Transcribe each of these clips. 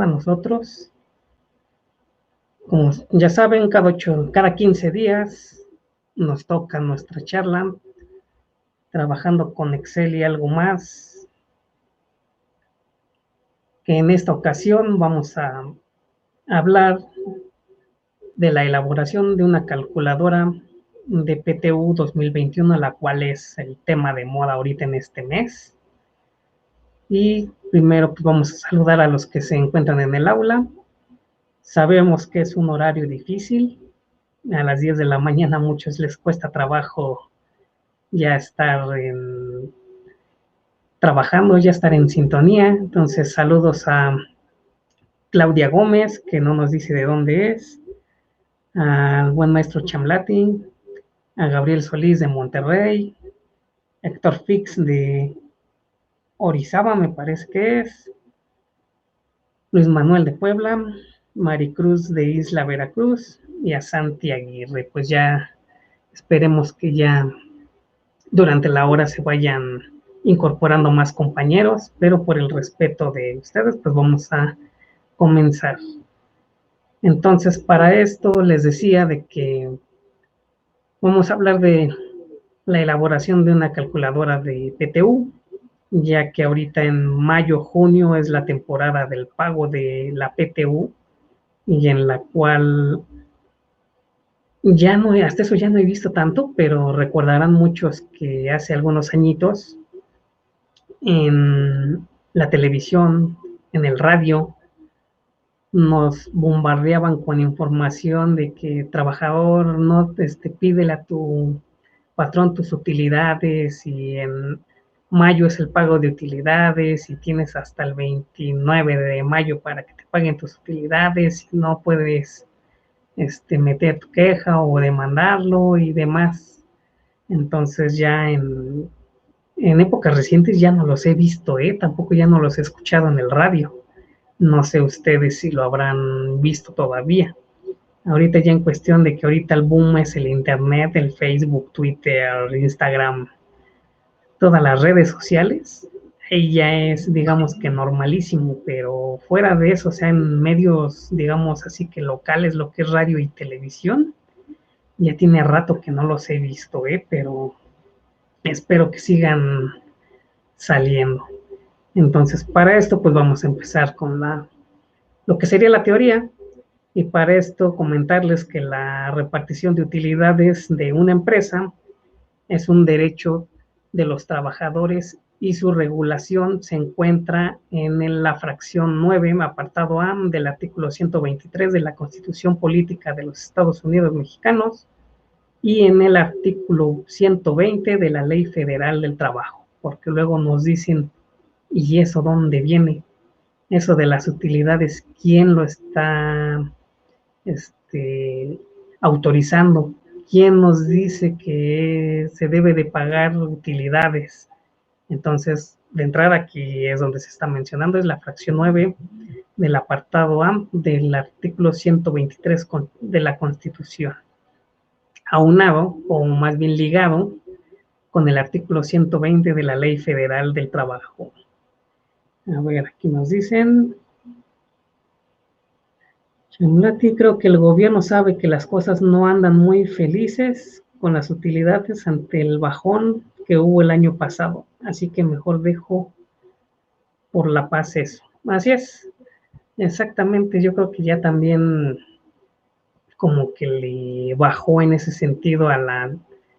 a nosotros. Como ya saben, cada 15 días nos toca nuestra charla, trabajando con Excel y algo más, que en esta ocasión vamos a hablar de la elaboración de una calculadora de PTU 2021, la cual es el tema de moda ahorita en este mes. Y primero pues vamos a saludar a los que se encuentran en el aula. Sabemos que es un horario difícil. A las 10 de la mañana a muchos les cuesta trabajo ya estar trabajando, ya estar en sintonía. Entonces, saludos a Claudia Gómez, que no nos dice de dónde es, al buen maestro Chamlati, a Gabriel Solís de Monterrey, Héctor Fix de Orizaba, me parece que es, Luis Manuel de Puebla, Maricruz de Isla Veracruz y a Santi Aguirre. Pues ya esperemos que ya durante la hora se vayan incorporando más compañeros, pero por el respeto de ustedes, pues vamos a comenzar. Entonces, para esto les decía de que vamos a hablar de la elaboración de una calculadora de PTU, ya que ahorita en mayo, junio es la temporada del pago de la PTU, y en la cual ya no, hasta eso ya no he visto tanto, pero recordarán muchos que hace algunos añitos en la televisión, en el radio, nos bombardeaban con información de que trabajador no pídele a tu patrón tus utilidades, y en mayo es el pago de utilidades y tienes hasta el 29 de mayo para que te paguen tus utilidades, y no puedes meter tu queja o demandarlo y demás. Entonces ya en épocas recientes ya no los he visto, tampoco ya no los he escuchado en el radio. No sé ustedes si lo habrán visto todavía. Ahorita ya en cuestión de que ahorita el boom es el internet, el Facebook, Twitter, Instagram, todas las redes sociales, ahí ya es, digamos que normalísimo, pero fuera de eso, o sea, en medios, digamos así que locales, lo que es radio y televisión, ya tiene rato que no los he visto, pero espero que sigan saliendo. Entonces, para esto, pues vamos a empezar con lo que sería la teoría, y para esto comentarles que la repartición de utilidades de una empresa es un derecho de los trabajadores, y su regulación se encuentra en la fracción 9, apartado A del artículo 123 de la Constitución Política de los Estados Unidos Mexicanos, y en el artículo 120 de la Ley Federal del Trabajo, porque luego nos dicen, ¿y eso dónde viene? Eso de las utilidades, ¿quién lo está autorizando? ¿Quién nos dice que se debe de pagar utilidades? Entonces, de entrada aquí es donde se está mencionando, es la fracción 9 del apartado A del artículo 123 de la Constitución, aunado, o más bien ligado, con el artículo 120 de la Ley Federal del Trabajo. A ver, aquí nos dicen, Chamlati, creo que el gobierno sabe que las cosas no andan muy felices con las utilidades ante el bajón que hubo el año pasado, así que mejor dejo por la paz eso. Así es, exactamente, yo creo que ya también como que le bajó en ese sentido a la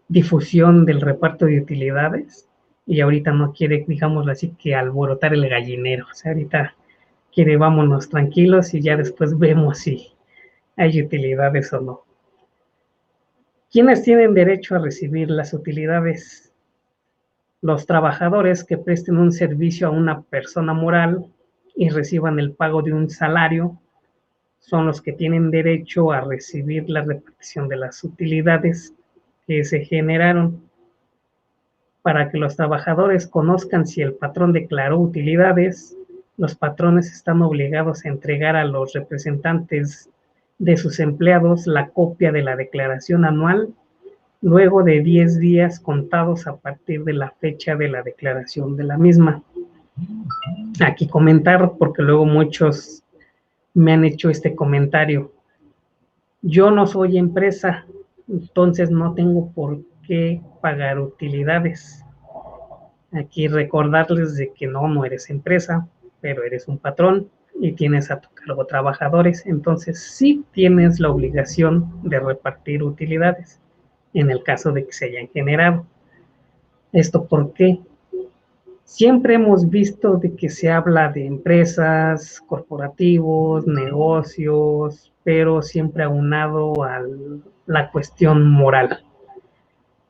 difusión del reparto de utilidades, y ahorita no quiere, digámoslo así, que alborotar el gallinero. O sea, ahorita quiere vámonos tranquilos y ya después vemos si hay utilidades o no. ¿Quiénes tienen derecho a recibir las utilidades? Los trabajadores que presten un servicio a una persona moral y reciban el pago de un salario son los que tienen derecho a recibir la repartición de las utilidades que se generaron. Para que los trabajadores conozcan si el patrón declaró utilidades, los patrones están obligados a entregar a los representantes de sus empleados la copia de la declaración anual luego de 10 días contados a partir de la fecha de la declaración de la misma. Aquí comentar, porque luego muchos me han hecho este comentario: yo no soy empresa, entonces no tengo por qué pagar utilidades. Aquí recordarles de que no eres empresa, pero eres un patrón y tienes a tu cargo trabajadores, entonces sí tienes la obligación de repartir utilidades en el caso de que se hayan generado. ¿Esto por qué? Siempre hemos visto de que se habla de empresas, corporativos, negocios, pero siempre aunado a la cuestión moral.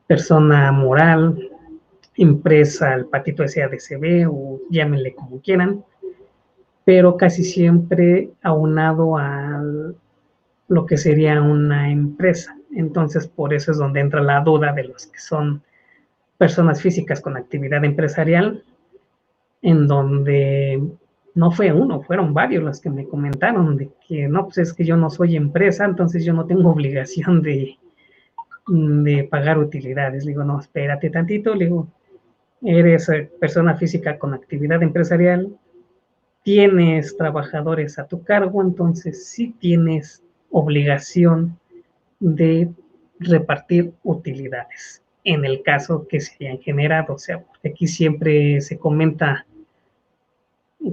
Persona moral, empresa, el patito SADCB o llámenle como quieran, pero casi siempre aunado a lo que sería una empresa. Entonces, por eso es donde entra la duda de los que son personas físicas con actividad empresarial, en donde no fue uno, fueron varios los que me comentaron de que no, pues es que yo no soy empresa, entonces yo no tengo obligación de pagar utilidades. Le digo, no, espérate tantito, le digo, eres persona física con actividad empresarial, tienes trabajadores a tu cargo, entonces sí tienes obligación de repartir utilidades en el caso que se hayan generado. O sea, porque aquí siempre se comenta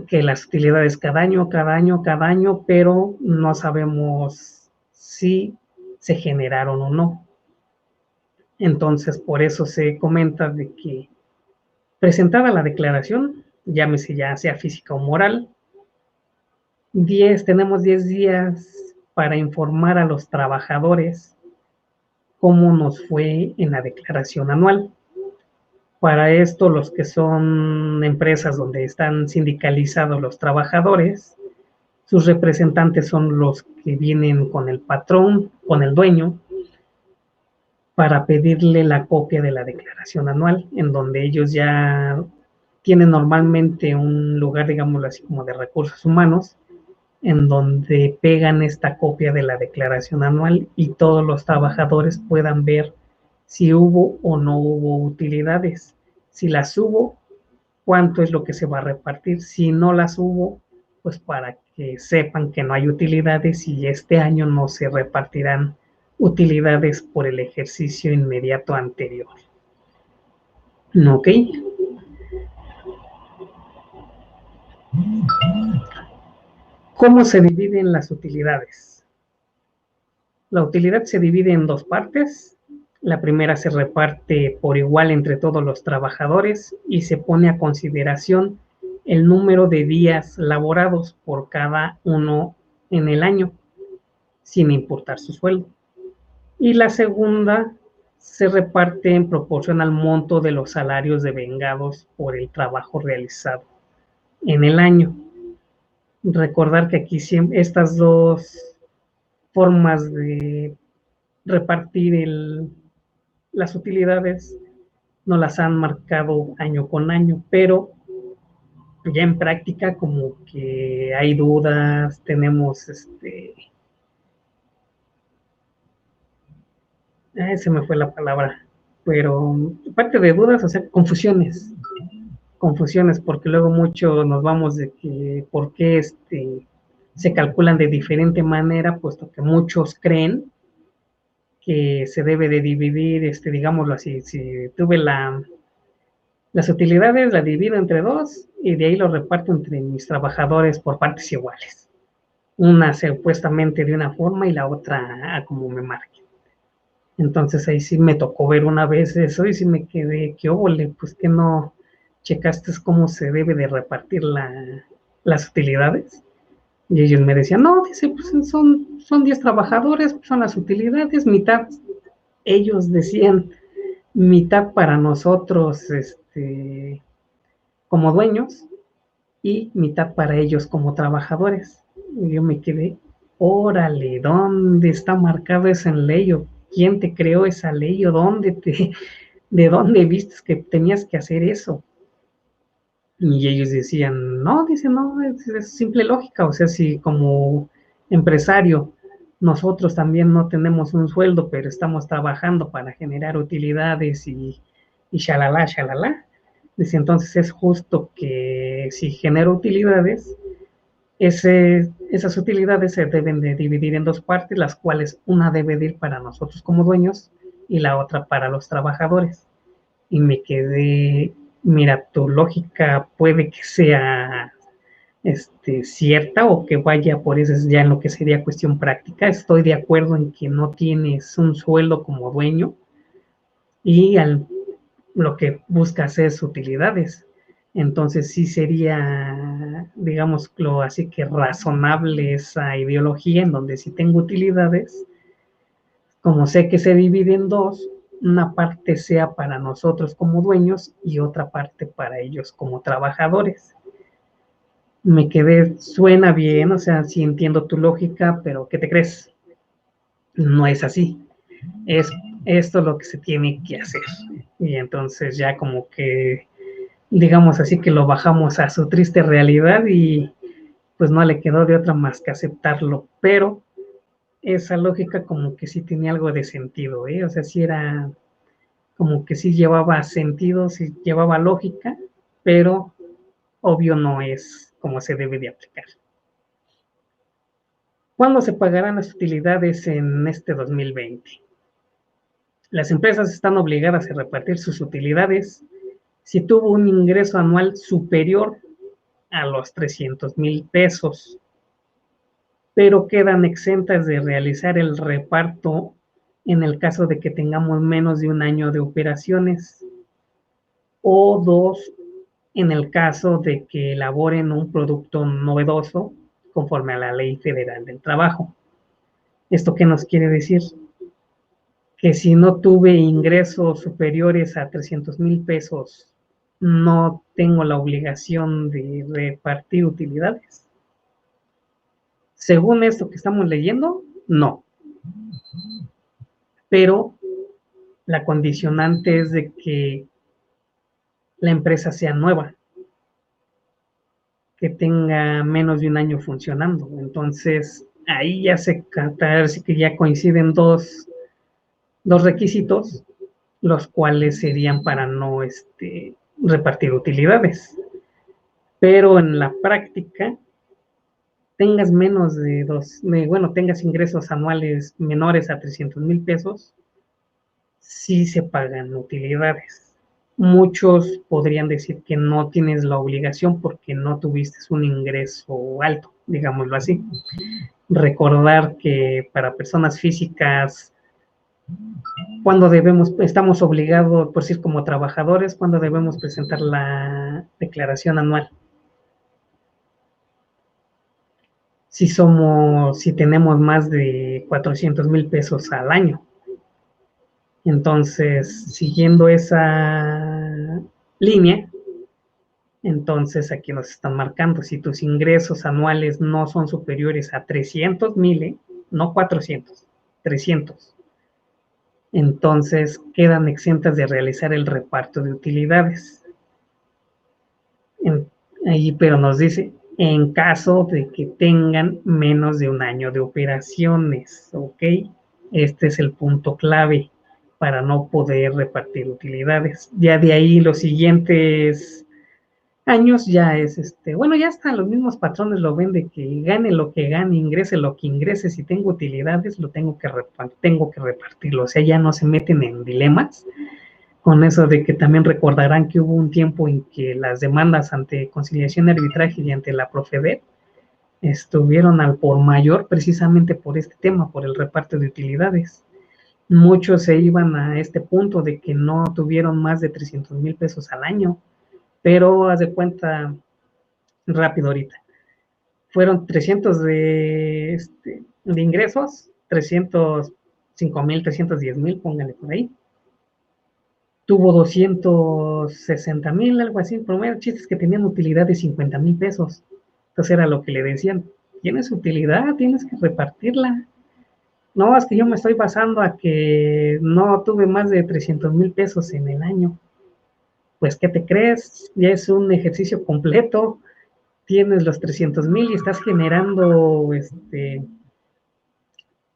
que las utilidades cada año, pero no sabemos si se generaron o no. Entonces, por eso se comenta de que presentada la declaración, llámese ya sea física o moral, tenemos 10 días para informar a los trabajadores cómo nos fue en la declaración anual. Para esto, los que son empresas donde están sindicalizados los trabajadores, sus representantes son los que vienen con el patrón, con el dueño, para pedirle la copia de la declaración anual, en donde ellos ya tienen normalmente un lugar, digámoslo así, como de recursos humanos, en donde pegan esta copia de la declaración anual y todos los trabajadores puedan ver si hubo o no hubo utilidades. Si las hubo, cuánto es lo que se va a repartir. Si no las hubo, pues para que sepan que no hay utilidades y este año no se repartirán utilidades por el ejercicio inmediato anterior. ¿Ok? ¿Cómo se dividen las utilidades? La utilidad se divide en dos partes. La primera se reparte por igual entre todos los trabajadores y se pone a consideración el número de días laborados por cada uno en el año, sin importar su sueldo. Y la segunda se reparte en proporción al monto de los salarios devengados por el trabajo realizado en el año. Recordar que aquí estas dos formas de repartir las utilidades no las han marcado año con año, pero ya en práctica como que hay dudas, tenemos se me fue la palabra, pero aparte de dudas, o sea, confusiones, porque luego mucho nos vamos de que por qué se calculan de diferente manera, puesto que muchos creen que se debe de dividir, digámoslo así, si tuve las utilidades, las divido entre dos y de ahí lo reparto entre mis trabajadores por partes iguales. Una supuestamente de una forma y la otra a como me marque. Entonces ahí sí me tocó ver una vez eso y sí me quedé, qué óvole, pues que no checaste cómo se debe de repartir las utilidades. Y ellos me decían, no, dice, pues son 10 trabajadores, pues son las utilidades, mitad, ellos decían, mitad para nosotros como dueños y mitad para ellos como trabajadores. Y yo me quedé, órale, ¿dónde está marcado eso en ley? ¿O quién te creó esa ley? ¿O de dónde viste que tenías que hacer eso? Y ellos decían, no, dice, no, es simple lógica. O sea, si como empresario nosotros también no tenemos un sueldo, pero estamos trabajando para generar utilidades y shalala, shalala. Dice, entonces es justo que si genero utilidades, Esas utilidades se deben de dividir en dos partes, las cuales una debe de ir para nosotros como dueños y la otra para los trabajadores. Y me quedé, mira, tu lógica puede que sea cierta o que vaya por eso ya en lo que sería cuestión práctica. Estoy de acuerdo en que no tienes un sueldo como dueño y lo que buscas es utilidades. Entonces sí sería, digámoslo así, que razonable esa ideología en donde si tengo utilidades, como sé que se divide en dos, una parte sea para nosotros como dueños y otra parte para ellos como trabajadores. Me quedé, suena bien, o sea, sí entiendo tu lógica, pero ¿qué te crees? No es así. Es esto lo que se tiene que hacer. Y entonces ya como que, digamos así, que lo bajamos a su triste realidad y pues no le quedó de otra más que aceptarlo. Pero esa lógica como que sí tenía algo de sentido, ¿eh? O sea, sí era como que sí llevaba sentido, sí llevaba lógica, pero obvio no es como se debe de aplicar. ¿Cuándo se pagarán las utilidades en este 2020? Las empresas están obligadas a repartir sus utilidades si tuvo un ingreso anual superior a los 300,000 pesos, pero quedan exentas de realizar el reparto en el caso de que tengamos menos de un año de operaciones, o dos, en el caso de que elaboren un producto novedoso conforme a la Ley Federal del Trabajo. ¿Esto qué nos quiere decir? Que si no tuve ingresos superiores a 300,000 pesos, no tengo la obligación de repartir utilidades. Según esto que estamos leyendo, no. Pero la condicionante es de que la empresa sea nueva, que tenga menos de un año funcionando. Entonces, ahí ya se así que ya coinciden dos requisitos, los cuales serían para no repartir utilidades. Pero en la práctica, tengas menos de bueno, tengas ingresos anuales menores a 300,000 pesos, sí se pagan utilidades. Muchos podrían decir que no tienes la obligación porque no tuviste un ingreso alto, digámoslo así. Recordar que para personas físicas, cuando estamos obligados, por decir como trabajadores, cuando debemos presentar la declaración anual. Si tenemos más de 400,000 pesos al año. Entonces, siguiendo esa línea, entonces aquí nos están marcando, si tus ingresos anuales no son superiores a 300,000, no 400, 300, entonces quedan exentas de realizar el reparto de utilidades. Ahí, pero nos dice, en caso de que tengan menos de un año de operaciones, ¿ok? Este es el punto clave para no poder repartir utilidades. Ya de ahí los siguientes años ya es bueno, ya están los mismos patrones lo ven de que gane lo que gane, ingrese lo que ingrese, si tengo utilidades lo tengo que repartirlo, o sea, ya no se meten en dilemas con eso de que también recordarán que hubo un tiempo en que las demandas ante conciliación y arbitraje y ante la Profedet estuvieron al por mayor precisamente por este tema, por el reparto de utilidades. Muchos se iban a este punto de que no tuvieron más de 300,000 pesos al año, pero haz de cuenta rápido ahorita. Fueron 300 de ingresos, 305,000, 310,000, póngale por ahí. Tuvo 260,000, algo así, promedio, chistes que tenían utilidad de 50,000 pesos. Entonces era lo que le decían, tienes utilidad, tienes que repartirla. No, es que yo me estoy basando a que no tuve más de 300,000 pesos en el año. Pues, ¿qué te crees? Ya es un ejercicio completo, tienes los 300,000 y estás generando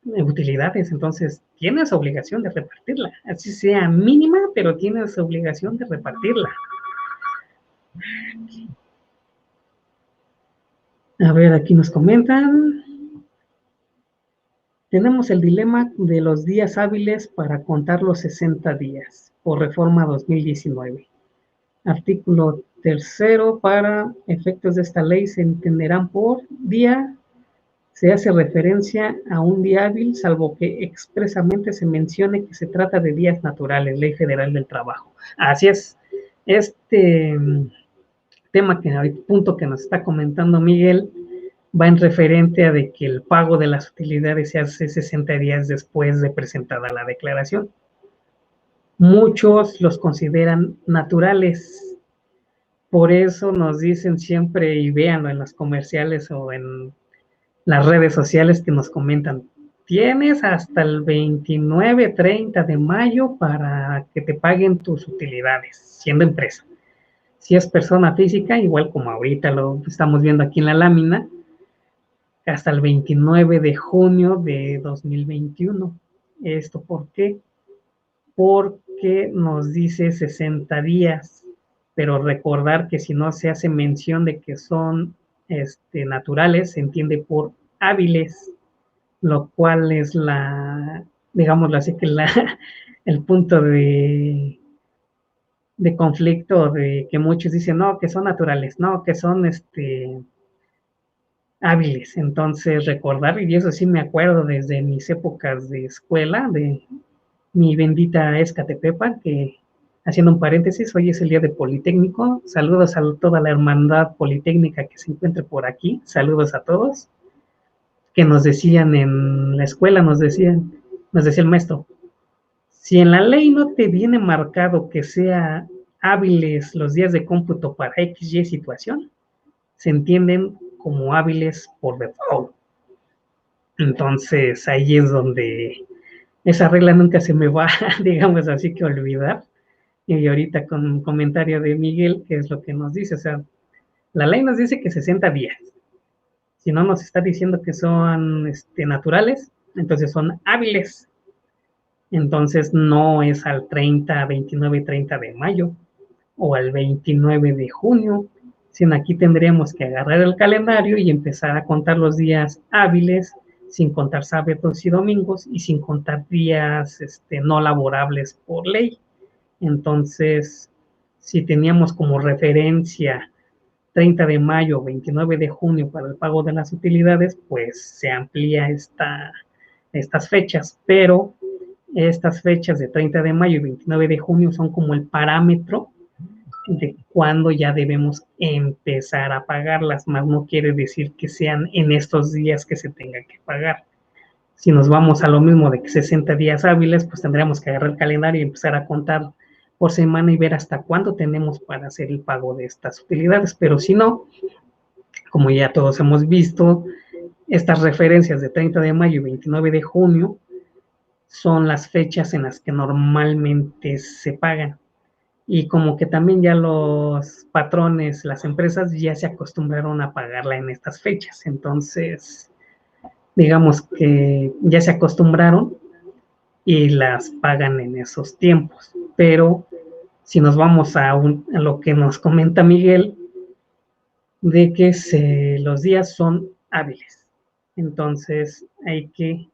utilidades, entonces tienes obligación de repartirla, así sea mínima, pero tienes obligación de repartirla. A ver, aquí nos comentan. Tenemos el dilema de los días hábiles para contar los 60 días por Reforma 2019. Artículo tercero, para efectos de esta ley se entenderán por día, se hace referencia a un día hábil, salvo que expresamente se mencione que se trata de días naturales, Ley Federal del Trabajo. Así es, este tema punto que nos está comentando Miguel, va en referente a de que el pago de las utilidades se hace 60 días después de presentada la declaración. Muchos los consideran naturales, por eso nos dicen siempre, y véanlo en los comerciales o en las redes sociales que nos comentan, tienes hasta el 29, 30 de mayo para que te paguen tus utilidades, siendo empresa. Si es persona física, igual como ahorita lo estamos viendo aquí en la lámina, hasta el 29 de junio de 2021. ¿Esto por qué? Porque nos dice 60 días, pero recordar que si no se hace mención de que son naturales, se entiende por hábiles, lo cual es digámoslo así, que el punto de conflicto, de que muchos dicen, no, que son naturales, no, que son hábiles. Entonces, recordar, y eso sí me acuerdo desde mis épocas de escuela, de mi bendita Escatepepa, que haciendo un paréntesis, hoy es el día de Politécnico. Saludos a toda la hermandad politécnica que se encuentre por aquí. Saludos a todos. Que nos decían en la escuela, nos decía el maestro, si en la ley no te viene marcado que sea hábiles los días de cómputo para X, Y situación, se entienden como hábiles por default. Entonces ahí es donde esa regla nunca se me va, digamos así, que olvidar. Y ahorita con un comentario de Miguel, que es lo que nos dice, o sea, la ley nos dice que 60 días. Si no nos está diciendo que son naturales, entonces son hábiles. Entonces no es al 30, 29, 30 de mayo o al 29 de junio, sino aquí tendríamos que agarrar el calendario y empezar a contar los días hábiles, sin contar sábados y domingos y sin contar días no laborables por ley. Entonces, si teníamos como referencia 30 de mayo, 29 de junio para el pago de las utilidades, pues se amplía estas fechas, pero estas fechas de 30 de mayo y 29 de junio son como el parámetro de cuándo ya debemos empezar a pagarlas, más no quiere decir que sean en estos días que se tenga que pagar. Si nos vamos a lo mismo de que 60 días hábiles, pues tendríamos que agarrar el calendario y empezar a contar por semana y ver hasta cuándo tenemos para hacer el pago de estas utilidades. Pero si no, como ya todos hemos visto, estas referencias de 30 de mayo y 29 de junio son las fechas en las que normalmente se pagan. Y como que también ya los patrones, las empresas ya se acostumbraron a pagarla en estas fechas. Entonces, digamos que ya se acostumbraron y las pagan en esos tiempos. Pero si nos vamos a lo que nos comenta Miguel, de que los días son hábiles. Entonces hay que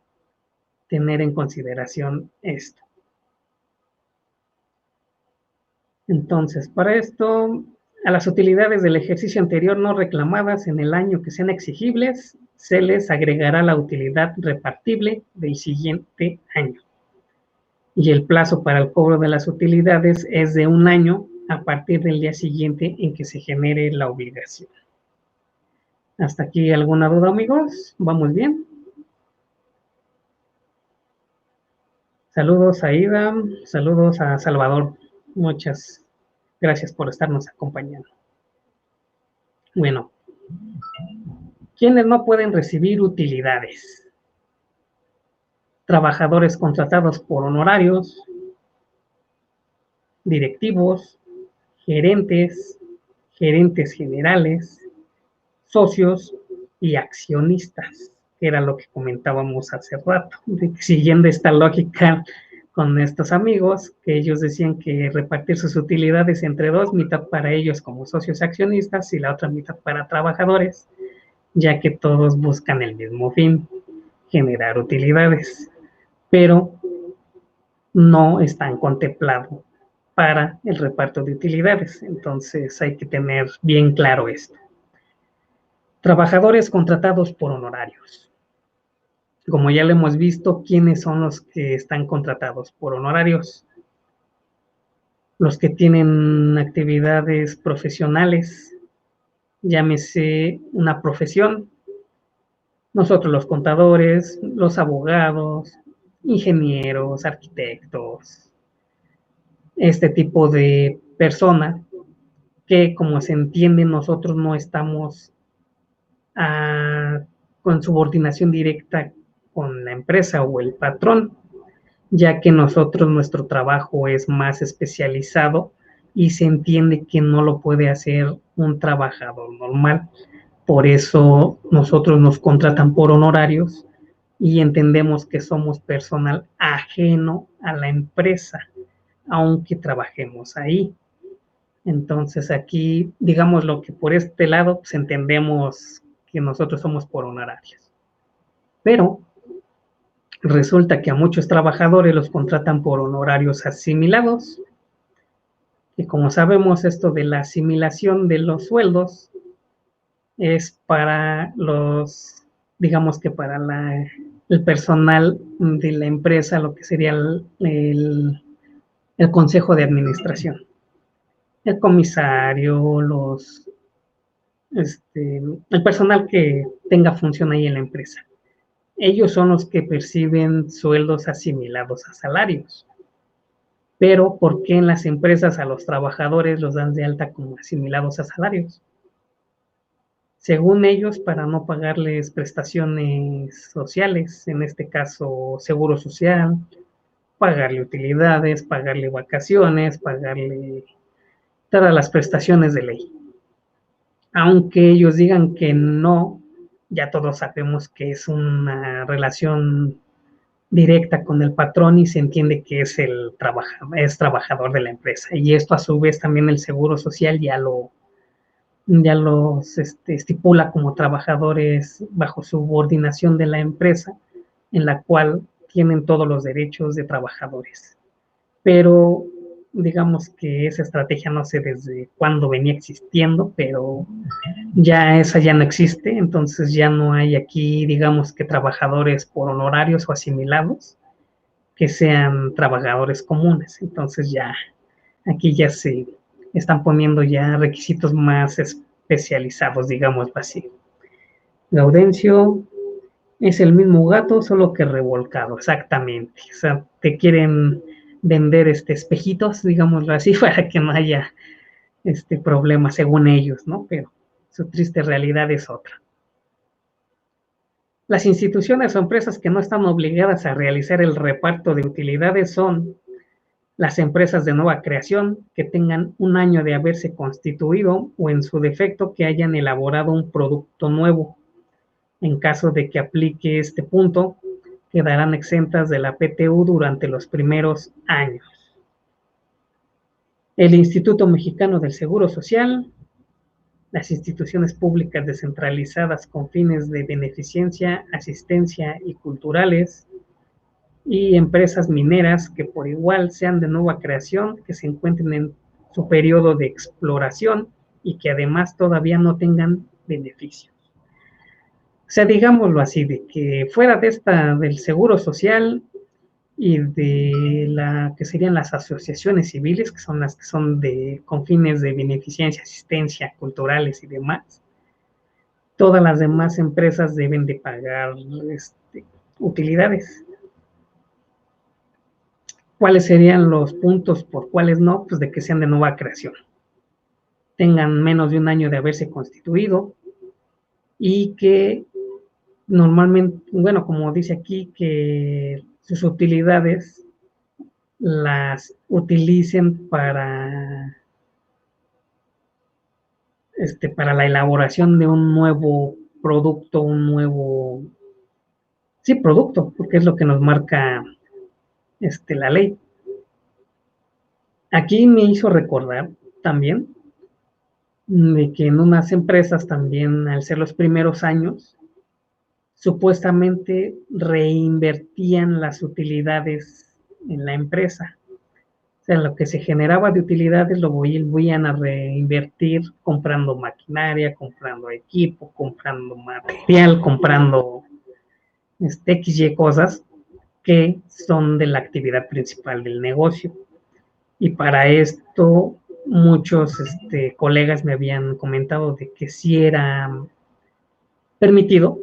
tener en consideración esto. Entonces, para esto, a las utilidades del ejercicio anterior no reclamadas en el año que sean exigibles, se les agregará la utilidad repartible del siguiente año. Y el plazo para el cobro de las utilidades es de 1 año a partir del día siguiente en que se genere la obligación. ¿Hasta aquí alguna duda, amigos? ¿Vamos bien? Saludos a Ida, saludos a Salvador. Muchas gracias por estarnos acompañando. Bueno, ¿quiénes no pueden recibir utilidades? Trabajadores contratados por honorarios, directivos, gerentes, gerentes generales, socios y accionistas, que era lo que comentábamos hace rato, siguiendo esta lógica con estos amigos, que ellos decían que repartir sus utilidades entre dos, mitad para ellos como socios accionistas y la otra mitad para trabajadores, ya que todos buscan el mismo fin, generar utilidades, pero no están contemplados para el reparto de utilidades. Entonces hay que tener bien claro esto. Trabajadores contratados por honorarios. Como ya lo hemos visto, ¿quiénes son los que están contratados por honorarios? Los que tienen actividades profesionales, llámese una profesión. Nosotros los contadores, los abogados, ingenieros, arquitectos, este tipo de persona que, como se entiende, nosotros no estamos con subordinación directa con la empresa o el patrón, ya que nosotros nuestro trabajo es más especializado y se entiende que no lo puede hacer un trabajador normal. Por eso nosotros nos contratan por honorarios y entendemos que somos personal ajeno a la empresa, aunque trabajemos ahí. Entonces aquí, digamos lo que por este lado, pues entendemos que nosotros somos por honorarios. Pero resulta que a muchos trabajadores los contratan por honorarios asimilados. Y como sabemos, esto de la asimilación de los sueldos es para los, digamos que para el personal de la empresa, lo que sería el consejo de administración. El comisario, el personal que tenga función ahí en la empresa. Ellos son los que perciben sueldos asimilados a salarios. Pero ¿por qué en las empresas a los trabajadores los dan de alta como asimilados a salarios? Según ellos, para no pagarles prestaciones sociales, en este caso seguro social, pagarle utilidades, pagarle vacaciones, pagarle todas las prestaciones de ley. Aunque ellos digan que no, ya todos sabemos que es una relación directa con el patrón y se entiende que es es trabajador de la empresa. Y esto a su vez también el Seguro Social ya los estipula como trabajadores bajo subordinación de la empresa, en la cual tienen todos los derechos de trabajadores. Pero digamos que esa estrategia no sé desde cuándo venía existiendo, pero ya esa ya no existe, entonces ya no hay aquí, digamos que trabajadores por honorarios o asimilados que sean trabajadores comunes, entonces ya aquí ya se están poniendo ya requisitos más especializados, digamos así. Gaudencio es el mismo gato, solo que revolcado, exactamente. O sea, te quieren vender espejitos, digámoslo así, para que no haya problema según ellos, ¿no? Pero su triste realidad es otra. Las instituciones o empresas que no están obligadas a realizar el reparto de utilidades son las empresas de nueva creación que tengan un año de haberse constituido o en su defecto que hayan elaborado un producto nuevo. En caso de que aplique este punto, quedarán exentas de la PTU durante los primeros años. El Instituto Mexicano del Seguro Social, las instituciones públicas descentralizadas con fines de beneficencia, asistencia y culturales, y empresas mineras que por igual sean de nueva creación, que se encuentren en su periodo de exploración y que además todavía no tengan beneficios. O sea, digámoslo así, de que fuera de del seguro social y de la que serían las asociaciones civiles, que son las que son con fines de beneficencia, asistencia, culturales y demás, todas las demás empresas deben de pagar utilidades. ¿Cuáles serían los puntos por cuáles no? Pues de que sean de nueva creación, tengan menos de un año de haberse constituido y que normalmente, bueno, como dice aquí, que sus utilidades las utilicen para la elaboración de un nuevo producto, sí, producto, porque es lo que nos marca la ley. Aquí me hizo recordar también de que en unas empresas también, al ser los primeros años, supuestamente reinvertían las utilidades en la empresa. O sea, lo que se generaba de utilidades lo voy a reinvertir comprando maquinaria, comprando equipo, comprando material, comprando XY cosas que son de la actividad principal del negocio. Y para esto muchos colegas me habían comentado de que sí era permitido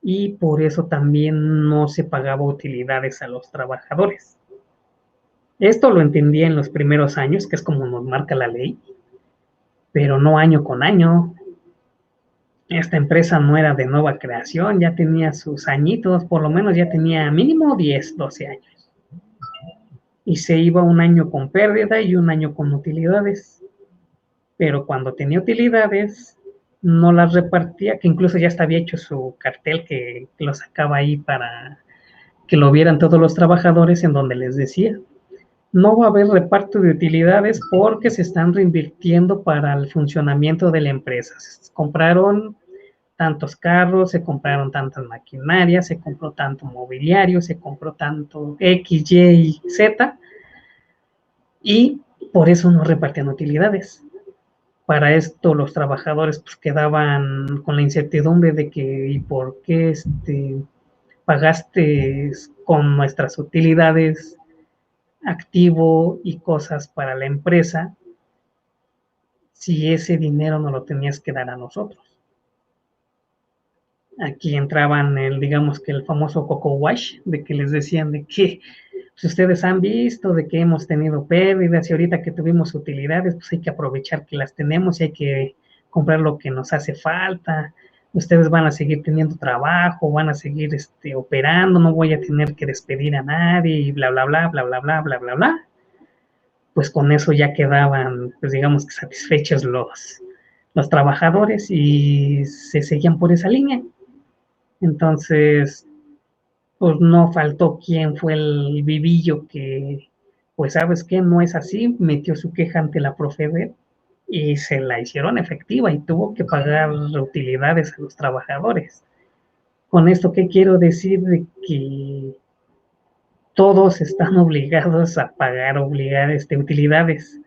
y por eso también no se pagaba utilidades a los trabajadores. Esto lo entendía en los primeros años, que es como nos marca la ley, pero no año con año. Esta empresa no era de nueva creación, ya tenía sus añitos, por lo menos ya tenía mínimo 10, 12 años. Y se iba un año con pérdida y un año con utilidades. Pero cuando tenía utilidades, no las repartía, que incluso ya estaba hecho su cartel que lo sacaba ahí para que lo vieran todos los trabajadores, en donde les decía, no va a haber reparto de utilidades porque se están reinvirtiendo para el funcionamiento de la empresa. Se compraron tantos carros, se compraron tantas maquinarias, se compró tanto mobiliario, se compró tanto X, Y y Z, y por eso no repartían utilidades. Para esto los trabajadores pues quedaban con la incertidumbre de que ¿y por qué pagaste con nuestras utilidades activo y cosas para la empresa si ese dinero no lo tenías que dar a nosotros? Aquí entraban digamos que el famoso coco wash, de que les decían de que pues ustedes han visto de que hemos tenido pérdidas y ahorita que tuvimos utilidades, pues hay que aprovechar que las tenemos y hay que comprar lo que nos hace falta. Ustedes van a seguir teniendo trabajo, van a seguir operando, no voy a tener que despedir a nadie y bla, bla, bla, bla, bla, bla, bla, bla, bla. Pues con eso ya quedaban, pues digamos que satisfechos los trabajadores y se seguían por esa línea. Entonces, pues no faltó quien fue el vivillo que, pues sabes qué, no es así, metió su queja ante la Profedet y se la hicieron efectiva y tuvo que pagar utilidades a los trabajadores. Con esto, ¿qué quiero decir? De que todos están obligados a pagar utilidades,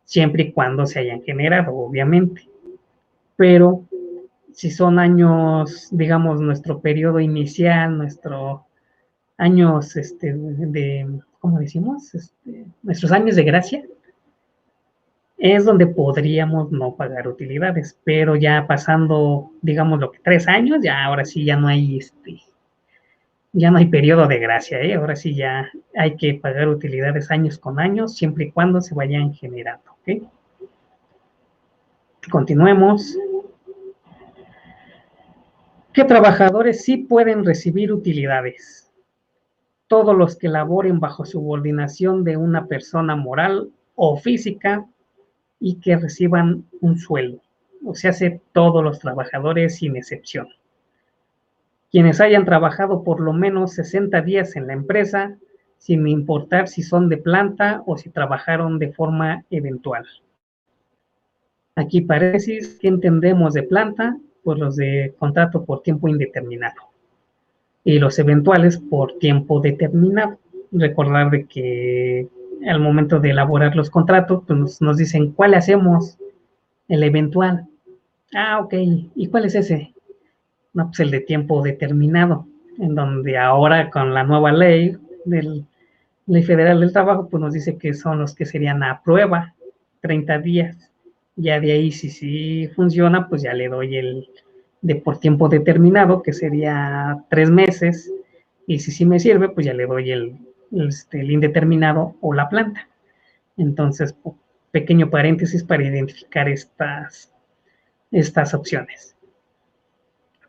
siempre y cuando se hayan generado, obviamente. Pero si son años, digamos, nuestro periodo inicial, nuestro años ¿cómo decimos? Nuestros años de gracia, es donde podríamos no pagar utilidades, pero ya pasando, digamos, lo que 3 años, ya ahora sí ya no hay ya no hay periodo de gracia, ¿eh? Ahora sí ya hay que pagar utilidades años con años, siempre y cuando se vayan generando, ¿ok? Continuemos. ¿Qué trabajadores sí pueden recibir utilidades? Todos los que laboren bajo subordinación de una persona moral o física y que reciban un sueldo. O sea, todos los trabajadores sin excepción. Quienes hayan trabajado por lo menos 60 días en la empresa, sin importar si son de planta o si trabajaron de forma eventual. Aquí paréntesis, ¿qué entendemos de planta? Pues los de contrato por tiempo indeterminado y los eventuales por tiempo determinado. Recordar de que al momento de elaborar los contratos, pues nos dicen cuál hacemos, el eventual. Ah, ok, ¿y cuál es ese? No, pues el de tiempo determinado, en donde ahora con la nueva ley del Ley Federal del Trabajo, pues nos dice que son los que serían a prueba, 30 días. Ya de ahí, si funciona, pues ya le doy el de por tiempo determinado, que sería 3 meses, y si sí me sirve, pues ya le doy el indeterminado o la planta. Entonces, pequeño paréntesis para identificar estas opciones.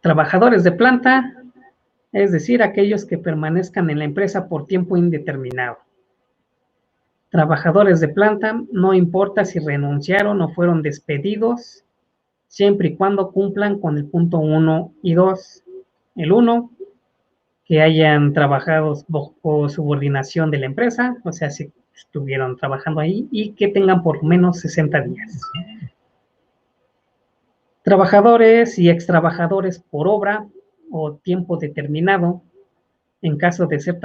Trabajadores de planta, es decir, aquellos que permanezcan en la empresa por tiempo indeterminado. Trabajadores de planta, no importa si renunciaron o fueron despedidos, siempre y cuando cumplan con el punto 1 y 2. El 1, que hayan trabajado bajo subordinación de la empresa, o sea, si estuvieron trabajando ahí, y que tengan por lo menos 60 días. Trabajadores y extrabajadores por obra o tiempo determinado. En caso de ser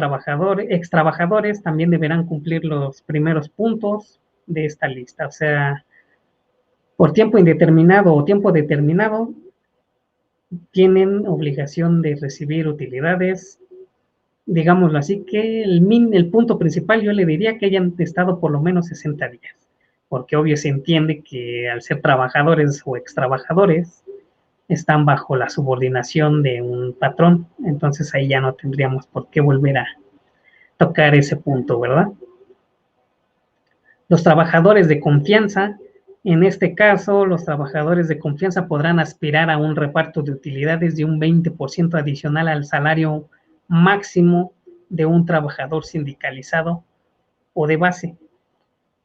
extrabajadores, también deberán cumplir los primeros puntos de esta lista. O sea, por tiempo indeterminado o tiempo determinado, tienen obligación de recibir utilidades, digámoslo así, que el punto principal yo le diría que hayan estado por lo menos 60 días, porque obvio se entiende que al ser trabajadores o extrabajadores, están bajo la subordinación de un patrón, entonces ahí ya no tendríamos por qué volver a tocar ese punto, ¿verdad? Los trabajadores de confianza, en este caso, los trabajadores de confianza podrán aspirar a un reparto de utilidades de un 20% adicional al salario máximo de un trabajador sindicalizado o de base.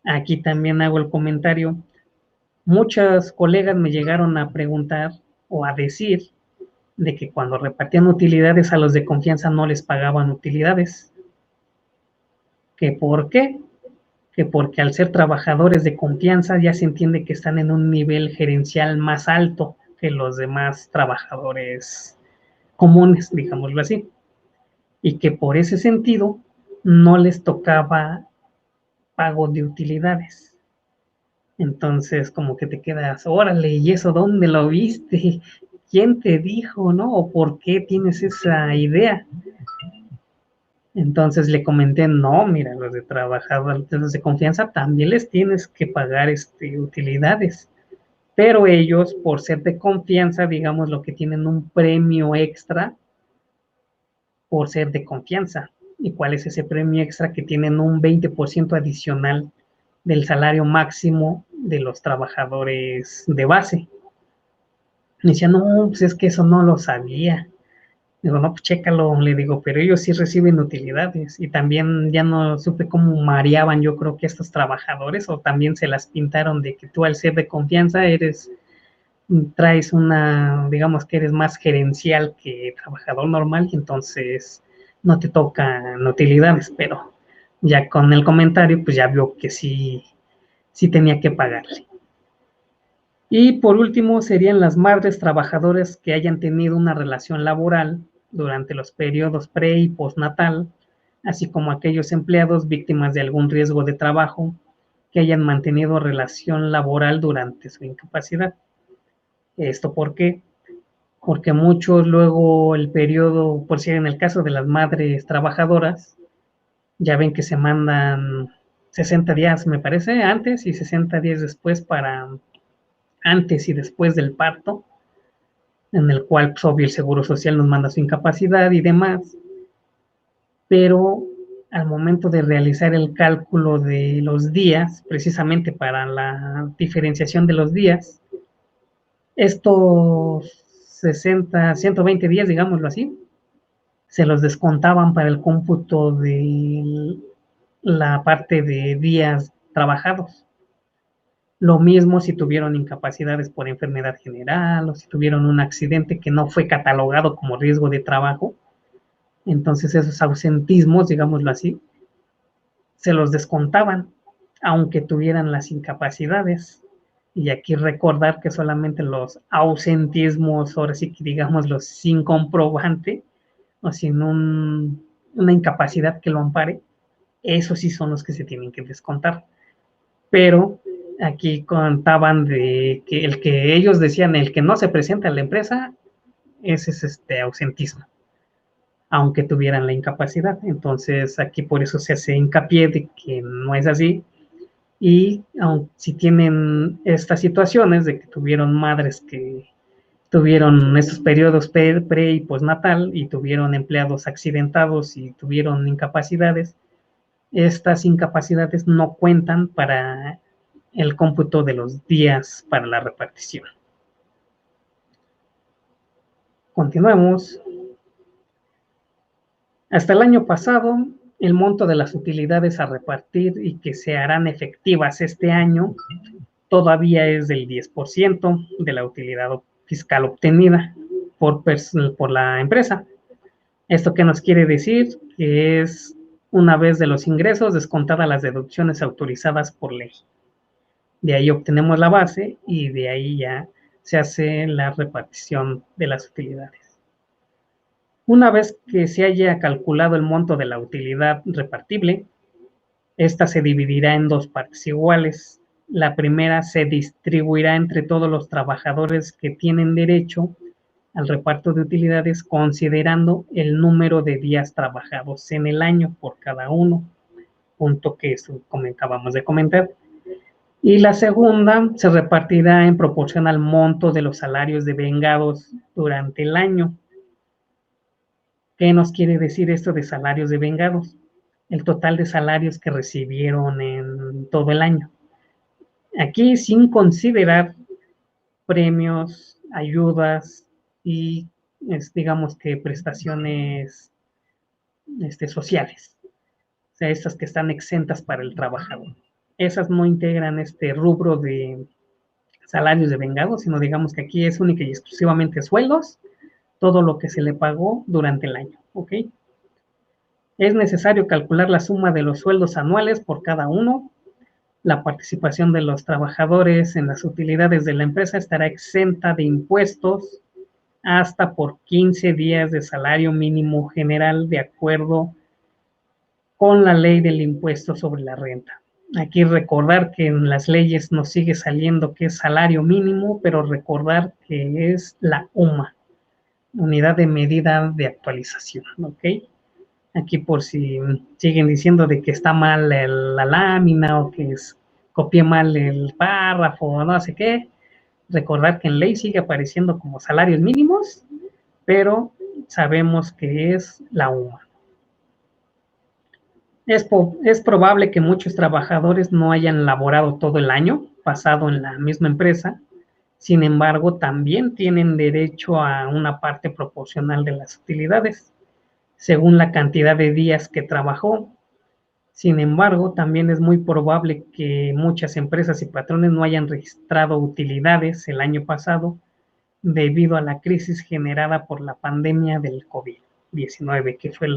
Aquí también hago el comentario. Muchos colegas me llegaron a preguntar o a decir de que cuando repartían utilidades a los de confianza no les pagaban utilidades. ¿Que por qué? Que porque al ser trabajadores de confianza ya se entiende que están en un nivel gerencial más alto que los demás trabajadores comunes, digámoslo así, y que por ese sentido no les tocaba pago de utilidades. Entonces, como que te quedas, órale, ¿y eso dónde lo viste? ¿Quién te dijo, no? ¿O por qué tienes esa idea? Entonces le comenté, no, mira, los de trabajadores, los de confianza también les tienes que pagar utilidades, pero ellos, por ser de confianza, digamos lo que tienen un premio extra por ser de confianza. ¿Y cuál es ese premio extra? Que tienen un 20% adicional del salario máximo de los trabajadores de base. Me decía, no, pues es que eso no lo sabía. Digo, no, pues chécalo, le digo, pero ellos sí reciben utilidades y también ya no supe cómo mareaban yo creo que estos trabajadores o también se las pintaron de que tú al ser de confianza traes digamos que eres más gerencial que trabajador normal y entonces no te tocan utilidades, pero ya con el comentario pues ya vio que sí tenía que pagarle. Y por último serían las madres trabajadoras que hayan tenido una relación laboral durante los periodos pre y postnatal, así como aquellos empleados víctimas de algún riesgo de trabajo que hayan mantenido relación laboral durante su incapacidad. ¿Esto por qué? Porque muchos luego el periodo, por si en el caso de las madres trabajadoras, ya ven que se mandan 60 días, me parece, antes y 60 días después para antes y después del parto, en el cual, pues, obvio, el Seguro Social nos manda su incapacidad y demás, pero al momento de realizar el cálculo de los días, precisamente para la diferenciación de los días, estos 60, 120 días, digámoslo así, se los descontaban para el cómputo de la parte de días trabajados. Lo mismo si tuvieron incapacidades por enfermedad general o si tuvieron un accidente que no fue catalogado como riesgo de trabajo. Entonces esos ausentismos, digámoslo así, se los descontaban, aunque tuvieran las incapacidades. Y aquí recordar que solamente los ausentismos, ahora sí que digámoslo sin comprobante o sin una incapacidad que lo ampare, esos sí son los que se tienen que descontar. Pero aquí contaban de que el que ellos decían, el que no se presenta a la empresa, ese es ausentismo, aunque tuvieran la incapacidad. Entonces aquí por eso se hace hincapié de que no es así. Y aun si tienen estas situaciones de que tuvieron madres que tuvieron estos periodos pre y postnatal y tuvieron empleados accidentados y tuvieron incapacidades, estas incapacidades no cuentan para el cómputo de los días para la repartición. Continuemos. Hasta el año pasado, el monto de las utilidades a repartir y que se harán efectivas este año todavía es del 10% de la utilidad fiscal obtenida por la empresa. ¿Esto qué nos quiere decir? Que es una vez de los ingresos descontadas las deducciones autorizadas por ley. De ahí obtenemos la base y de ahí ya se hace la repartición de las utilidades. Una vez que se haya calculado el monto de la utilidad repartible, esta se dividirá en dos partes iguales. La primera se distribuirá entre todos los trabajadores que tienen derecho al reparto de utilidades, considerando el número de días trabajados en el año por cada uno, punto que acabamos de comentar. Y la segunda se repartirá en proporción al monto de los salarios devengados durante el año. ¿Qué nos quiere decir esto de salarios devengados? El total de salarios que recibieron en todo el año. Aquí sin considerar premios, ayudas y digamos que prestaciones sociales, o sea, estas que están exentas para el trabajador. Esas no integran este rubro de salarios devengados, sino digamos que aquí es única y exclusivamente sueldos, todo lo que se le pagó durante el año, ¿ok? Es necesario calcular la suma de los sueldos anuales por cada uno. La participación de los trabajadores en las utilidades de la empresa estará exenta de impuestos hasta por 15 días de salario mínimo general de acuerdo con la ley del impuesto sobre la renta. Aquí recordar que en las leyes nos sigue saliendo que es salario mínimo, pero recordar que es la UMA, unidad de medida de actualización, ¿ok? Aquí por si siguen diciendo de que está mal la lámina o que copié mal el párrafo o no sé qué, recordar que en ley sigue apareciendo como salarios mínimos, pero sabemos que es la UMA. Es probable que muchos trabajadores no hayan laborado todo el año pasado en la misma empresa, sin embargo, también tienen derecho a una parte proporcional de las utilidades, según la cantidad de días que trabajó. Sin embargo, también es muy probable que muchas empresas y patrones no hayan registrado utilidades el año pasado debido a la crisis generada por la pandemia del COVID-19, que fue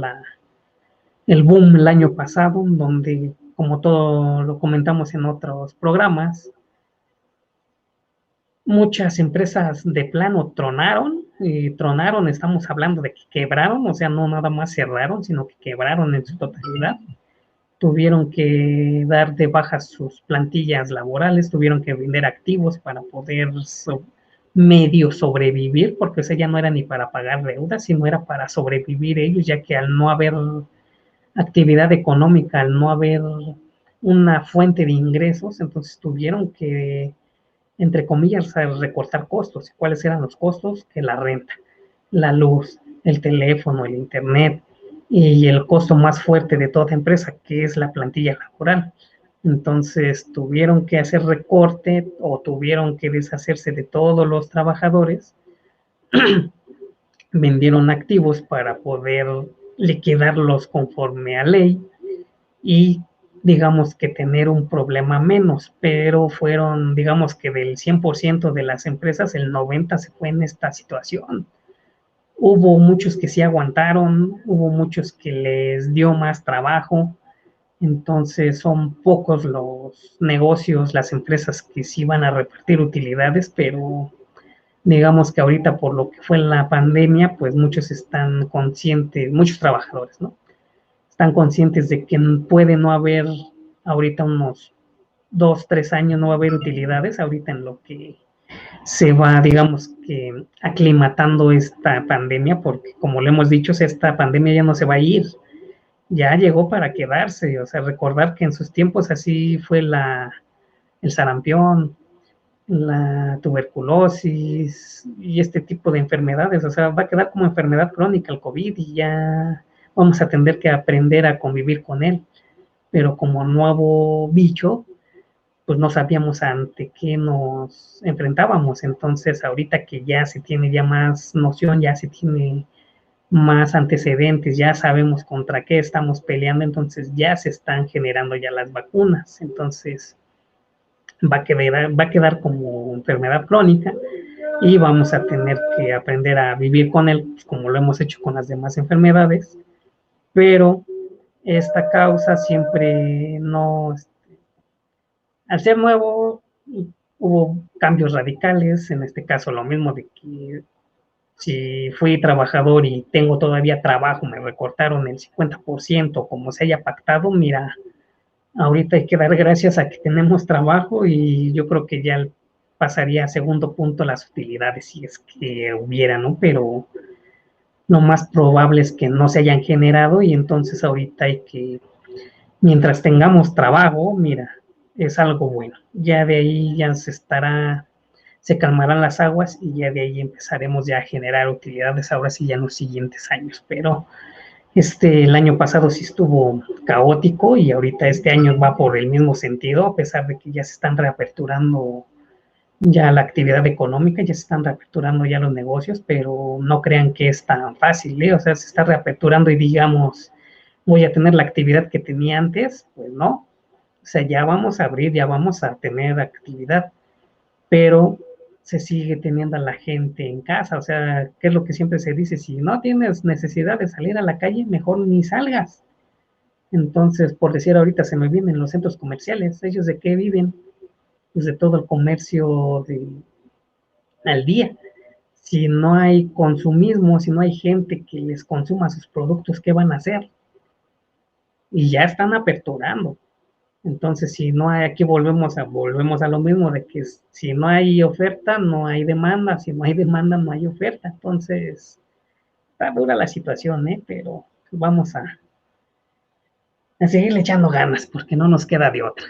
el boom el año pasado, donde, como todo lo comentamos en otros programas, muchas empresas de plano tronaron, y tronaron, estamos hablando de que quebraron, o sea, no nada más cerraron, sino que quebraron en su totalidad. Tuvieron que dar de baja sus plantillas laborales, tuvieron que vender activos para poder medio sobrevivir, porque o sea, ya no era ni para pagar deudas, sino era para sobrevivir ellos, ya que al no haber actividad económica, al no haber una fuente de ingresos, entonces tuvieron que, entre comillas, recortar costos. ¿Cuáles eran los costos? Que la renta, la luz, el teléfono, el internet y el costo más fuerte de toda empresa, que es la plantilla laboral. Entonces tuvieron que hacer recorte o tuvieron que deshacerse de todos los trabajadores, vendieron activos para poder liquidarlos conforme a ley y digamos que tener un problema menos, pero fueron, digamos que del 100% de las empresas, el 90% se fue en esta situación. Hubo muchos que sí aguantaron, hubo muchos que les dio más trabajo, entonces son pocos los negocios, las empresas que sí van a repartir utilidades, pero digamos que ahorita por lo que fue la pandemia, pues muchos están conscientes, muchos trabajadores, ¿no? Están conscientes de que puede no haber ahorita unos 2, 3 años, no va a haber utilidades, ahorita en lo que se va, digamos que aclimatando esta pandemia, porque como le hemos dicho, esta pandemia ya no se va a ir, ya llegó para quedarse, o sea, recordar que en sus tiempos así fue el sarampión, la tuberculosis y este tipo de enfermedades, o sea, va a quedar como enfermedad crónica el COVID y ya vamos a tener que aprender a convivir con él, pero como nuevo bicho, pues no sabíamos ante qué nos enfrentábamos, entonces ahorita que ya se tiene ya más noción, ya se tiene más antecedentes, ya sabemos contra qué estamos peleando, entonces ya se están generando ya las vacunas, entonces va a quedar como enfermedad crónica y vamos a tener que aprender a vivir con él, pues, como lo hemos hecho con las demás enfermedades, pero esta causa siempre no, al ser nuevo, hubo cambios radicales, en este caso lo mismo de que si fui trabajador y tengo todavía trabajo, me recortaron el 50%, como se haya pactado, mira, ahorita hay que dar gracias a que tenemos trabajo y yo creo que ya pasaría a segundo punto las utilidades si es que hubiera, ¿no? Pero lo más probable es que no se hayan generado y entonces ahorita hay que, mientras tengamos trabajo, mira, es algo bueno. Ya de ahí ya se calmarán las aguas y ya de ahí empezaremos ya a generar utilidades ahora sí ya en los siguientes años. Pero el año pasado sí estuvo caótico y ahorita este año va por el mismo sentido, a pesar de que ya se están reaperturando ya la actividad económica, ya se están reaperturando ya los negocios, pero no crean que es tan fácil, ¿eh? O sea, se está reaperturando y digamos, voy a tener la actividad que tenía antes, pues no, o sea, ya vamos a abrir, ya vamos a tener actividad, pero se sigue teniendo a la gente en casa, o sea, ¿qué es lo que siempre se dice? Si no tienes necesidad de salir a la calle, mejor ni salgas. Entonces, por decir ahorita se me vienen los centros comerciales, ¿ellos de qué viven? Pues de todo el comercio al día. Si no hay consumismo, si no hay gente que les consuma sus productos, ¿qué van a hacer? Y ya están aperturando. Entonces, si no hay, aquí volvemos a lo mismo, de que si no hay oferta, no hay demanda, si no hay demanda, no hay oferta. Entonces, está dura la situación, ¿eh? Pero vamos a seguirle echando ganas, porque no nos queda de otra.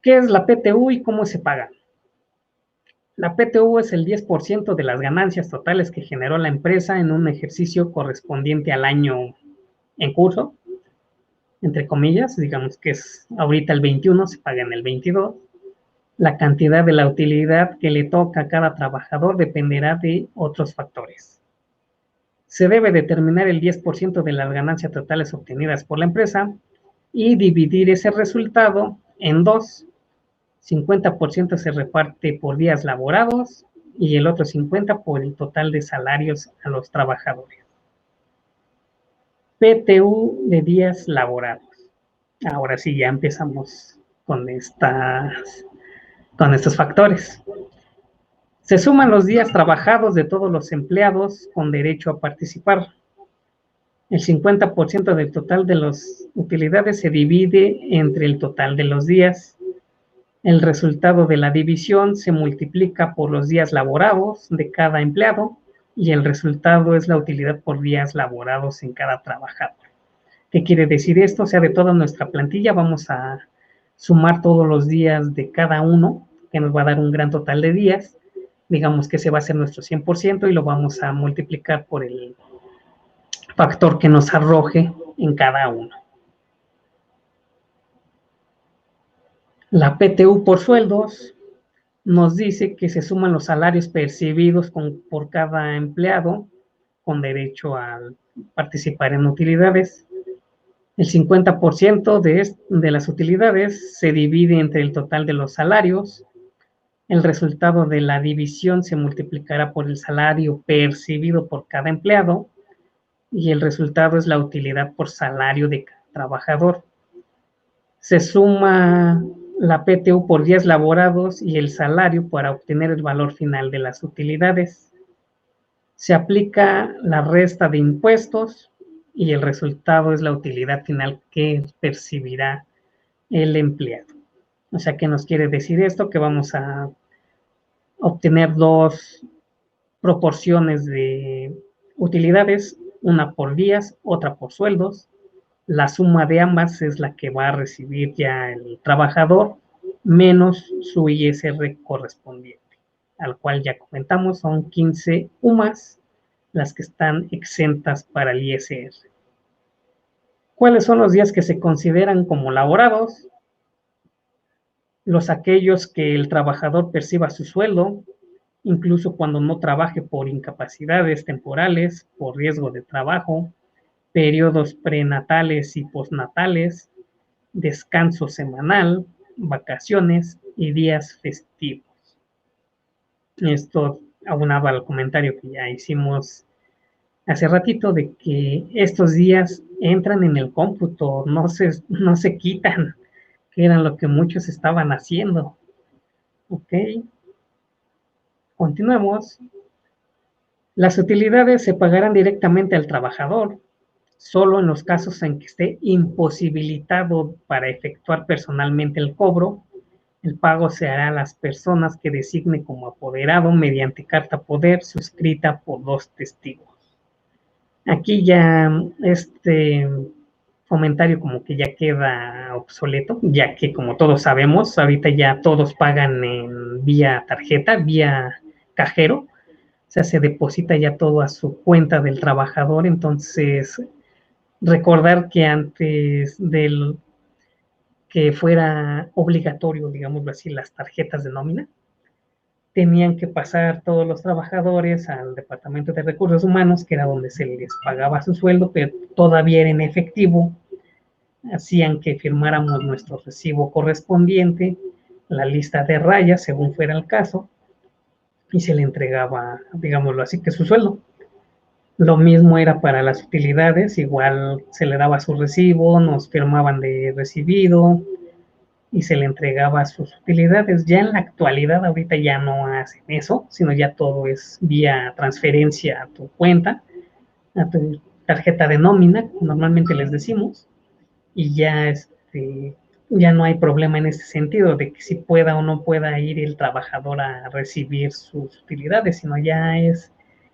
¿Qué es la PTU y cómo se paga? La PTU es el 10% de las ganancias totales que generó la empresa en un ejercicio correspondiente al año en curso, entre comillas, digamos que es ahorita el 21, se paga en el 22. La cantidad de la utilidad que le toca a cada trabajador dependerá de otros factores. Se debe determinar el 10% de las ganancias totales obtenidas por la empresa y dividir ese resultado en dos. 50% se reparte por días laborados y el otro 50% por el total de salarios a los trabajadores. PTU de días laborados. Ahora sí, ya empezamos con estos factores. Se suman los días trabajados de todos los empleados con derecho a participar. El 50% del total de las utilidades se divide entre el total de los días. El resultado de la división se multiplica por los días laborados de cada empleado y el resultado es la utilidad por días laborados en cada trabajador. ¿Qué quiere decir esto? O sea, de toda nuestra plantilla vamos a sumar todos los días de cada uno, que nos va a dar un gran total de días. Digamos que ese va a ser nuestro 100% y lo vamos a multiplicar por el factor que nos arroje en cada uno. La PTU por sueldos nos dice que se suman los salarios percibidos por cada empleado con derecho a participar en utilidades. El 50% de las utilidades se divide entre el total de los salarios. El resultado de la división se multiplicará por el salario percibido por cada empleado y el resultado es la utilidad por salario de cada trabajador. Se suma la PTU por días laborados y el salario para obtener el valor final de las utilidades. Se aplica la resta de impuestos y el resultado es la utilidad final que percibirá el empleado. O sea, ¿qué nos quiere decir esto? Que vamos a obtener dos proporciones de utilidades, una por días, otra por sueldos. La suma de ambas es la que va a recibir ya el trabajador menos su ISR correspondiente, al cual ya comentamos, son 15 UMAS las que están exentas para el ISR. ¿Cuáles son los días que se consideran como laborados? Aquellos que el trabajador perciba su sueldo, incluso cuando no trabaje por incapacidades temporales, por riesgo de trabajo, periodos prenatales y postnatales, descanso semanal, vacaciones y días festivos. Esto aunaba al comentario que ya hicimos hace ratito de que estos días entran en el cómputo, no se quitan. que era lo que muchos estaban haciendo. Ok, continuemos. Las utilidades se pagarán directamente al trabajador, solo en los casos en que esté imposibilitado para efectuar personalmente el cobro. El pago se hará a las personas que designe como apoderado mediante carta poder suscrita por 2 testigos. Aquí ya este comentario como que ya queda obsoleto, ya que como todos sabemos, ahorita ya todos pagan en vía tarjeta, vía cajero, o sea, se deposita ya todo a su cuenta del trabajador. Entonces recordar que antes del que fuera obligatorio, digámoslo así, las tarjetas de nómina, tenían que pasar todos los trabajadores al Departamento de Recursos Humanos, que era donde se les pagaba su sueldo, pero todavía era en efectivo. Hacían que firmáramos nuestro recibo correspondiente, la lista de rayas, según fuera el caso, y se le entregaba, digámoslo así, que su sueldo. Lo mismo era para las utilidades, igual se le daba su recibo, nos firmaban de recibido y se le entregaba sus utilidades. Ya en la actualidad, ahorita ya no hacen eso, sino ya todo es vía transferencia a tu cuenta, a tu tarjeta de nómina, normalmente les decimos, y ya ya no hay problema en ese sentido de que si pueda o no pueda ir el trabajador a recibir sus utilidades, sino ya es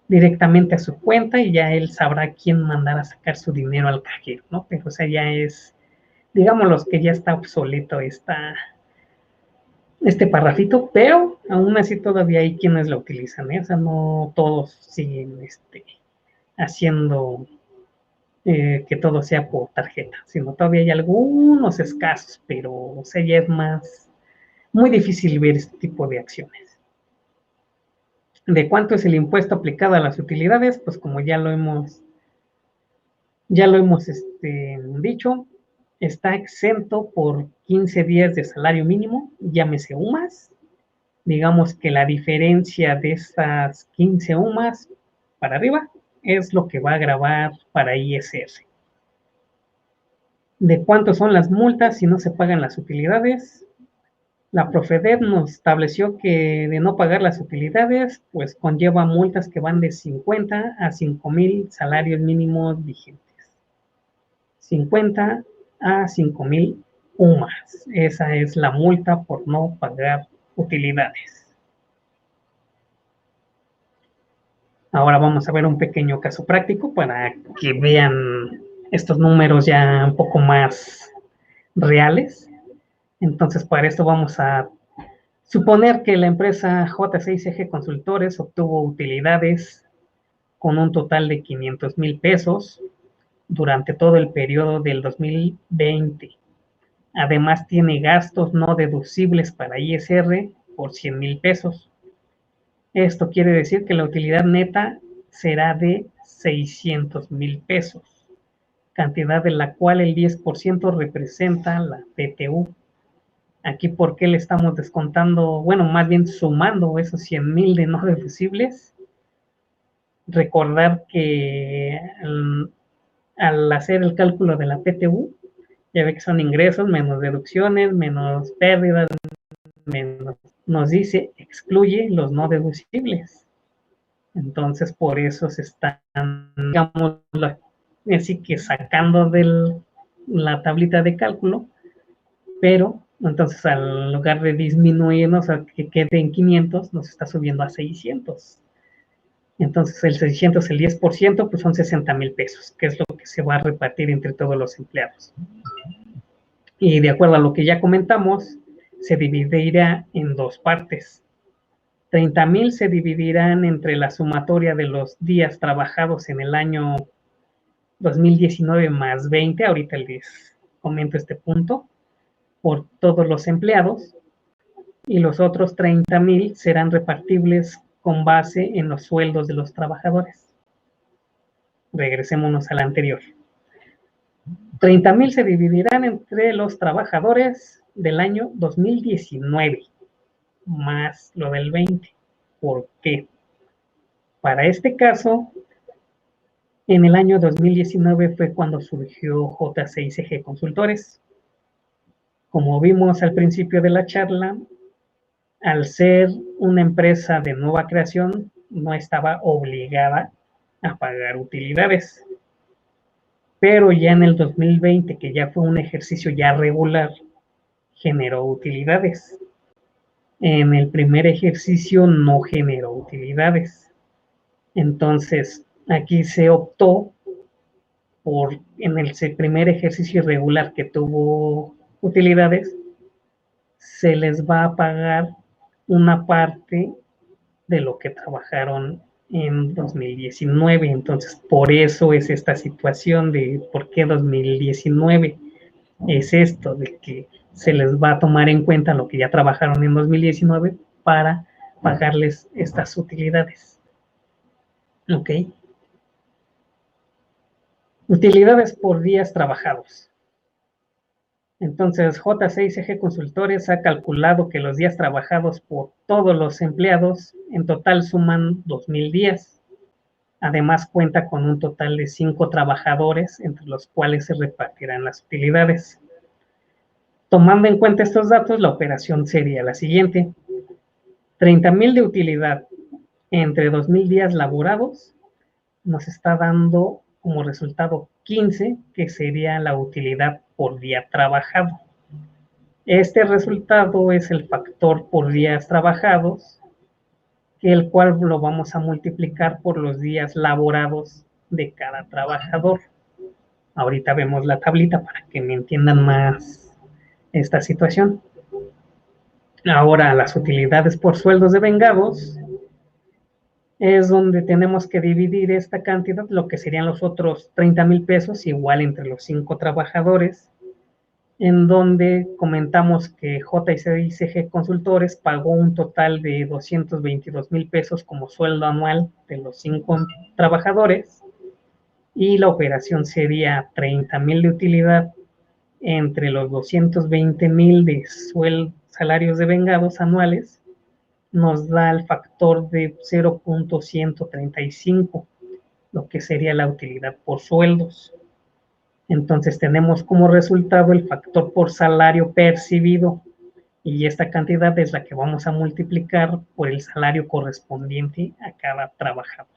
directamente a su cuenta y ya él sabrá quién mandar a sacar su dinero al cajero, ¿no? Pero o sea, ya es, digamos que ya está obsoleto este parrafito, pero aún así todavía hay quienes lo utilizan, ¿eh? O sea, no todos siguen haciendo que todo sea por tarjeta, sino todavía hay algunos escasos, pero o sea, ya es muy difícil ver este tipo de acciones. ¿De cuánto es el impuesto aplicado a las utilidades? Pues como ya lo hemos dicho, está exento por 15 días de salario mínimo, llámese UMAS. Digamos que la diferencia de estas 15 UMAS para arriba es lo que va a grabar para ISR. ¿De cuánto son las multas si no se pagan las utilidades? La Profedet nos estableció que de no pagar las utilidades, pues conlleva multas que van de 50 a 5,000 salarios mínimos vigentes. 50 a 5,000 UMAS. Esa es la multa por no pagar utilidades. Ahora vamos a ver un pequeño caso práctico para que vean estos números ya un poco más reales. Entonces, para esto vamos a suponer que la empresa J6G Consultores obtuvo utilidades con un total de 500,000 pesos durante todo el periodo del 2020. Además, tiene gastos no deducibles para ISR por 100,000 pesos. Esto quiere decir que la utilidad neta será de 600,000 pesos, cantidad de la cual el 10% representa la PTU. Aquí, ¿por qué le estamos descontando? Bueno, más bien sumando esos 100,000 de no deducibles. Recordar que al hacer el cálculo de la PTU, ya ve que son ingresos menos deducciones, menos pérdidas, menos, nos dice excluye los no deducibles. Entonces, por eso se están, digamos, así que sacando de la tablita de cálculo, pero entonces al lugar de disminuirnos a que quede en 500, nos está subiendo a 600. Entonces el 600, el 10%, pues son 60,000 pesos, que es lo que se va a repartir entre todos los empleados. Y de acuerdo a lo que ya comentamos, se dividirá en 2 partes. 30,000 se dividirán entre la sumatoria de los días trabajados en el año 2019 más 20, ahorita les comento este punto, por todos los empleados, y los otros 30,000 serán repartibles con base en los sueldos de los trabajadores. Regresémonos al anterior. 30,000 se dividirán entre los trabajadores del año 2019, más lo del 20. ¿Por qué? Para este caso, en el año 2019 fue cuando surgió J6G Consultores. Como vimos al principio de la charla, al ser una empresa de nueva creación, no estaba obligada a pagar utilidades. Pero ya en el 2020, que ya fue un ejercicio ya regular, generó utilidades. En el primer ejercicio no generó utilidades. Entonces, aquí se optó por, en el primer ejercicio irregular que tuvo utilidades, se les va a pagar una parte de lo que trabajaron en 2019. Entonces, por eso es esta situación de por qué 2019. Es esto, de que se les va a tomar en cuenta lo que ya trabajaron en 2019 para pagarles estas utilidades. ¿Ok? Utilidades por días trabajados. Entonces, J6G Consultores ha calculado que los días trabajados por todos los empleados en total suman 2,000 días. Además, cuenta con un total de 5 trabajadores, entre los cuales se repartirán las utilidades. Tomando en cuenta estos datos, la operación sería la siguiente: 30,000 de utilidad entre 2,000 días laborados nos está dando como resultado 15, que sería la utilidad por día trabajado. Este resultado es el factor por días trabajados, el cual lo vamos a multiplicar por los días laborados de cada trabajador. Ahorita vemos la tablita para que me entiendan más esta situación. Ahora, las utilidades por sueldos de vengados es donde tenemos que dividir esta cantidad, lo que serían los otros 30,000 pesos, igual entre los 5 trabajadores, en donde comentamos que J6G Consultores pagó un total de 222,000 pesos como sueldo anual de los 5 trabajadores, y la operación sería 30,000 de utilidad entre los 220,000 de salarios de vengados anuales, nos da el factor de 0.135, lo que sería la utilidad por sueldos. Entonces tenemos como resultado el factor por salario percibido, y esta cantidad es la que vamos a multiplicar por el salario correspondiente a cada trabajador.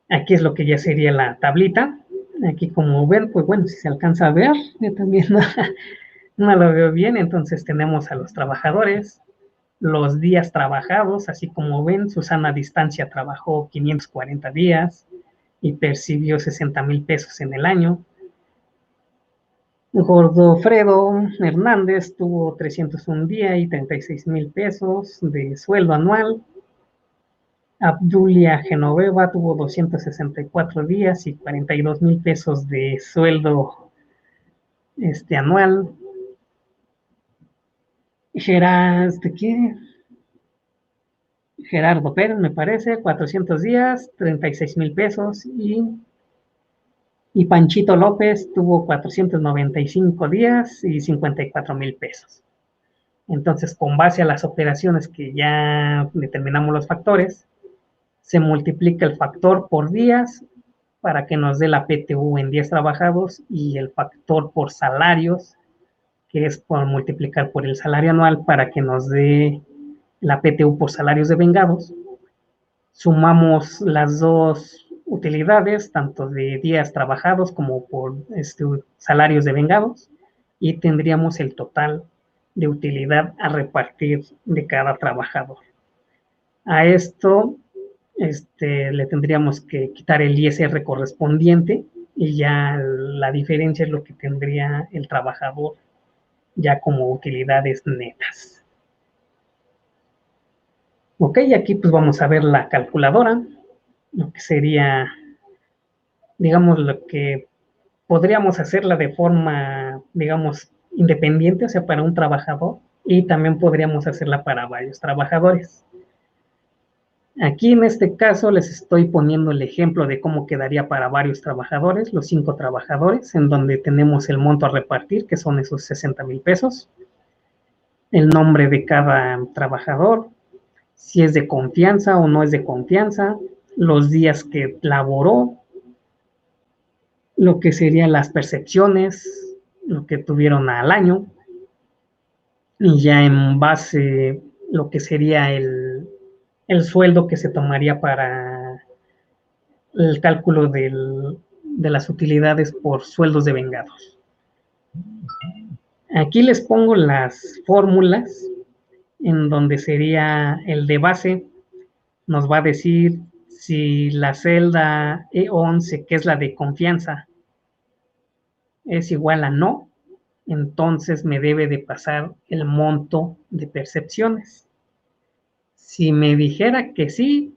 Aquí es lo que ya sería la tablita. Aquí, como ven, pues bueno, si se alcanza a ver, yo también no lo veo bien. Entonces tenemos a los trabajadores, los días trabajados, así como ven, Susana a distancia trabajó 540 días y percibió 60,000 pesos en el año. Gordofredo Hernández tuvo 301 días y 36,000 pesos de sueldo anual. Abdulia Genoveva tuvo 264 días y 42,000 pesos de sueldo anual. Gerardo Pérez, me parece, 400 días, 36,000 pesos. Y Panchito López tuvo 495 días y 54,000 pesos. Entonces, con base a las operaciones que ya determinamos los factores, se multiplica el factor por días para que nos dé la PTU en días trabajados, y el factor por salarios, que es por multiplicar por el salario anual para que nos dé la PTU por salarios de vengados. Sumamos las dos utilidades, tanto de días trabajados como por salarios de vengados, y tendríamos el total de utilidad a repartir de cada trabajador. A esto le tendríamos que quitar el ISR correspondiente, y ya la diferencia es lo que tendría el trabajador ya como utilidades netas. Ok, aquí pues vamos a ver la calculadora, lo que sería, digamos, lo que podríamos hacerla de forma, digamos, independiente, o sea, para un trabajador, y también podríamos hacerla para varios trabajadores. Aquí en este caso les estoy poniendo el ejemplo de cómo quedaría para varios trabajadores, los 5 trabajadores, en donde tenemos el monto a repartir, que son esos 60,000 pesos, el nombre de cada trabajador, si es de confianza o no es de confianza, los días que laboró, lo que serían las percepciones, lo que tuvieron al año, y ya en base lo que sería el sueldo que se tomaría para el cálculo de las utilidades por sueldos de vengados. Aquí les pongo las fórmulas en donde sería el de base, nos va a decir si la celda E11, que es la de confianza, es igual a no, entonces me debe de pasar el monto de percepciones. Si me dijera que sí,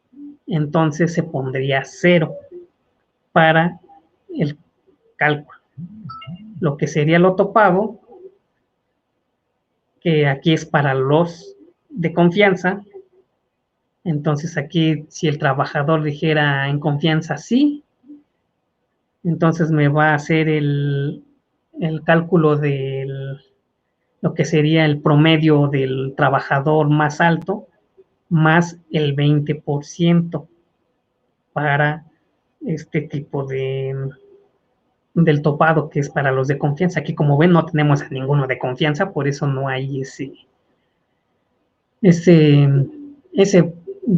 entonces se pondría 0 para el cálculo. Lo que sería lo topado, que aquí es para los de confianza, entonces aquí si el trabajador dijera en confianza sí, entonces me va a hacer el cálculo de lo que sería el promedio del trabajador más alto más el 20% para este tipo del topado que es para los de confianza. Aquí como ven no tenemos a ninguno de confianza, por eso no hay ese, ese,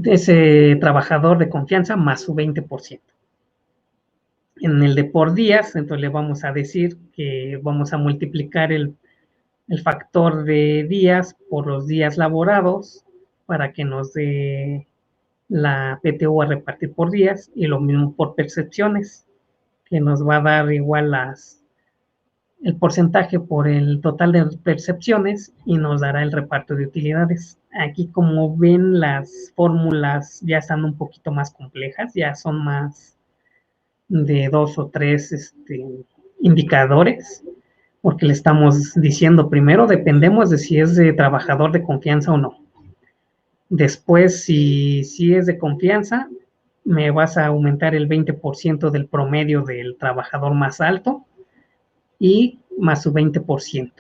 ese trabajador de confianza más su 20%. En el de por días, entonces le vamos a decir que vamos a multiplicar el factor de días por los días laborados para que nos dé la PTU a repartir por días y lo mismo por percepciones, que nos va a dar igual el porcentaje por el total de percepciones y nos dará el reparto de utilidades. Aquí como ven las fórmulas ya están un poquito más complejas, ya son más de 2 o 3 indicadores, porque le estamos diciendo primero dependemos de si es de trabajador de confianza o no. Después, si es de confianza, me vas a aumentar el 20% del promedio del trabajador más alto y más su 20%.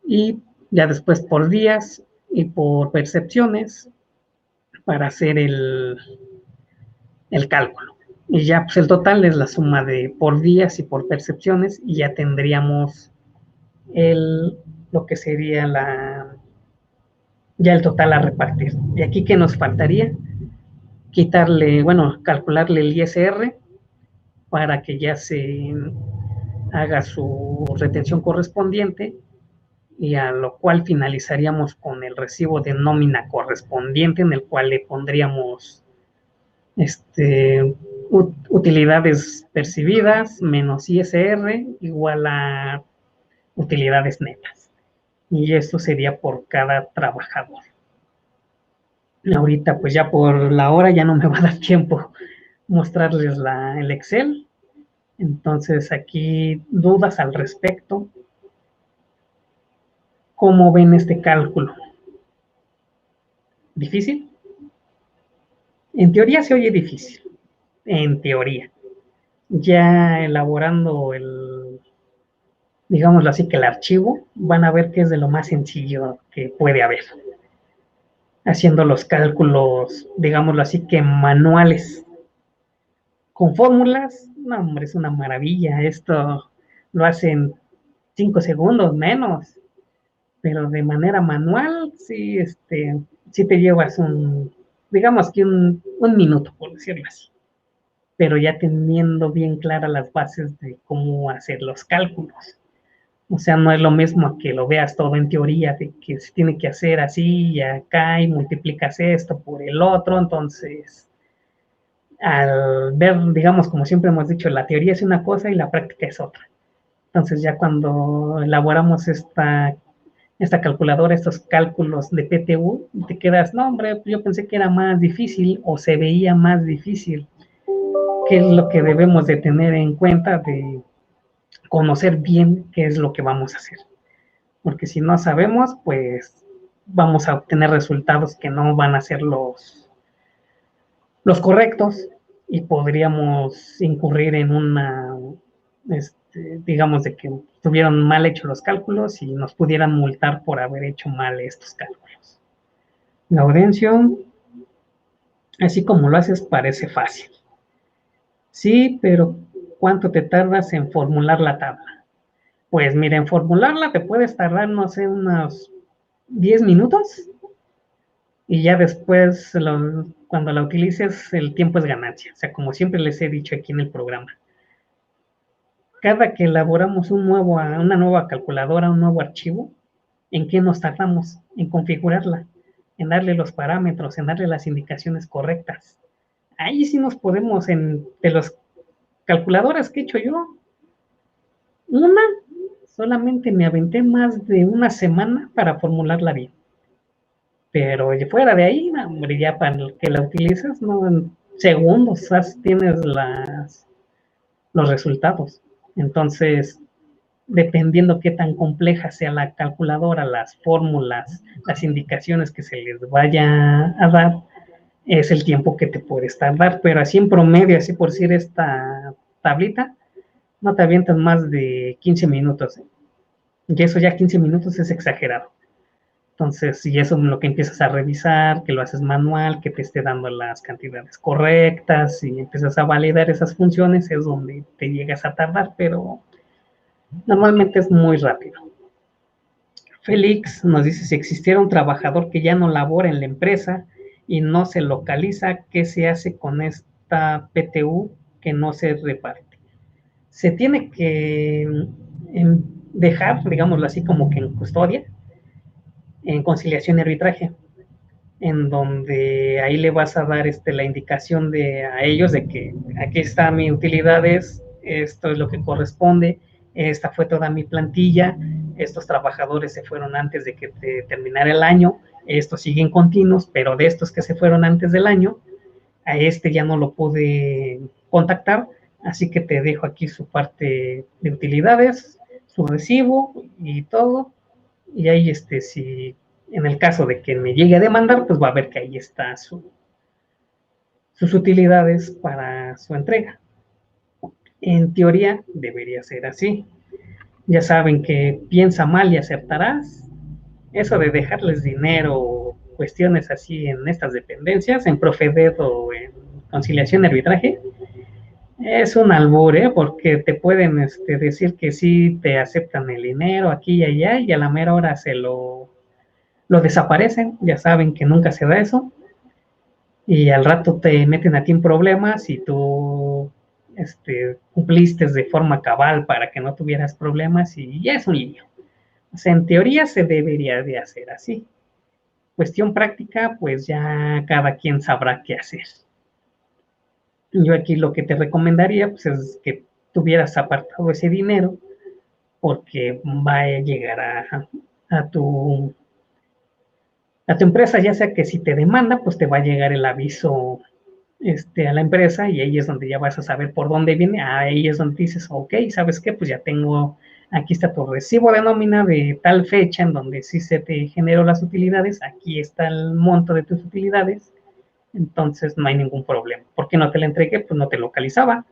Y ya después por días y por percepciones para hacer el cálculo. Y ya pues el total es la suma de por días y por percepciones y ya tendríamos lo que sería ya el total a repartir. Y aquí, ¿qué nos faltaría? Quitarle, bueno, calcularle el ISR para que ya se haga su retención correspondiente y a lo cual finalizaríamos con el recibo de nómina correspondiente en el cual le pondríamos utilidades percibidas menos ISR igual a utilidades netas. Y esto sería por cada trabajador. Ahorita pues ya por la hora ya no me va a dar tiempo mostrarles el Excel. Entonces aquí dudas al respecto. ¿Cómo ven este cálculo? ¿Difícil? En teoría se oye difícil. En teoría. Ya elaborando digámoslo así, que el archivo, van a ver que es de lo más sencillo que puede haber. Haciendo los cálculos, digámoslo así, que manuales. Con fórmulas, no, hombre, es una maravilla. Esto lo hacen 5 segundos menos, pero de manera manual, sí, sí te llevas digamos que un minuto, por decirlo así. Pero ya teniendo bien claras las bases de cómo hacer los cálculos. O sea, no es lo mismo que lo veas todo en teoría, de que se tiene que hacer así y acá y multiplicas esto por el otro. Entonces, al ver, digamos, como siempre hemos dicho, la teoría es una cosa y la práctica es otra. Entonces, ya cuando elaboramos esta calculadora, estos cálculos de PTU, te quedas, no, hombre, yo pensé que era más difícil o se veía más difícil. ¿Qué es lo que debemos de tener en cuenta de conocer bien qué es lo que vamos a hacer? Porque si no sabemos, pues vamos a obtener resultados que no van a ser los correctos y podríamos incurrir en digamos, de que tuvieron mal hecho los cálculos y nos pudieran multar por haber hecho mal estos cálculos. Laurencio, así como lo haces, parece fácil. Sí, pero ¿cuánto te tardas en formular la tabla? Pues mira, en formularla te puedes tardar, no sé, unos 10 minutos y ya después, cuando la utilices, el tiempo es ganancia. O sea, como siempre les he dicho aquí en el programa. Cada que elaboramos una nueva calculadora, un nuevo archivo, ¿en qué nos tardamos? En configurarla, en darle los parámetros, en darle las indicaciones correctas. Ahí sí nos podemos, de las calculadoras que he hecho yo, una solamente me aventé más de una semana para formularla bien. Pero fuera de ahí, hombre, ya para que la utilices, no, en segundos tienes los resultados. Entonces, dependiendo qué tan compleja sea la calculadora, las fórmulas, las indicaciones que se les vaya a dar, es el tiempo que te puedes tardar. Pero así en promedio, así por decir esta tablita, no te avientas más de 15 minutos. Y eso ya 15 minutos es exagerado. Entonces, si eso es lo que empiezas a revisar, que lo haces manual, que te esté dando las cantidades correctas y empiezas a validar esas funciones, es donde te llegas a tardar, pero normalmente es muy rápido. Félix nos dice, si existiera un trabajador que ya no labora en la empresa y no se localiza, ¿qué se hace con esta PTU que no se reparte? Se tiene que dejar, digámoslo así, como que en custodia, en conciliación y arbitraje, en donde ahí le vas a dar la indicación a ellos de que aquí está mi utilidades, esto es lo que corresponde, esta fue toda mi plantilla, estos trabajadores se fueron antes de que terminara el año, estos siguen continuos, pero de estos que se fueron antes del año, a este ya no lo pude contactar, así que te dejo aquí su parte de utilidades, su recibo y todo, y ahí si en el caso de que me llegue a demandar, pues va a ver que ahí está sus utilidades para su entrega. En teoría debería ser así. Ya saben que piensa mal y acertarás. Eso de dejarles dinero o cuestiones así en estas dependencias, en Profedet o en conciliación y arbitraje, es un albur, ¿eh? Porque te pueden decir que sí te aceptan el dinero aquí y allá y a la mera hora lo desaparecen, ya saben que nunca se da eso, y al rato te meten a ti en problemas y tú cumpliste de forma cabal para que no tuvieras problemas y ya es un lío. O sea, en teoría se debería de hacer así. Cuestión práctica, pues ya cada quien sabrá qué hacer. Yo aquí lo que te recomendaría pues, es que tuvieras apartado ese dinero porque va a llegar a tu empresa, ya sea que si te demanda, pues te va a llegar el aviso a la empresa y ahí es donde ya vas a saber por dónde viene, ahí es donde dices, ok, ¿sabes qué? Pues ya tengo, aquí está tu recibo de nómina de tal fecha en donde sí se te generó las utilidades, aquí está el monto de tus utilidades, entonces no hay ningún problema. ¿Por qué no te la entregué? Pues no te localizaba,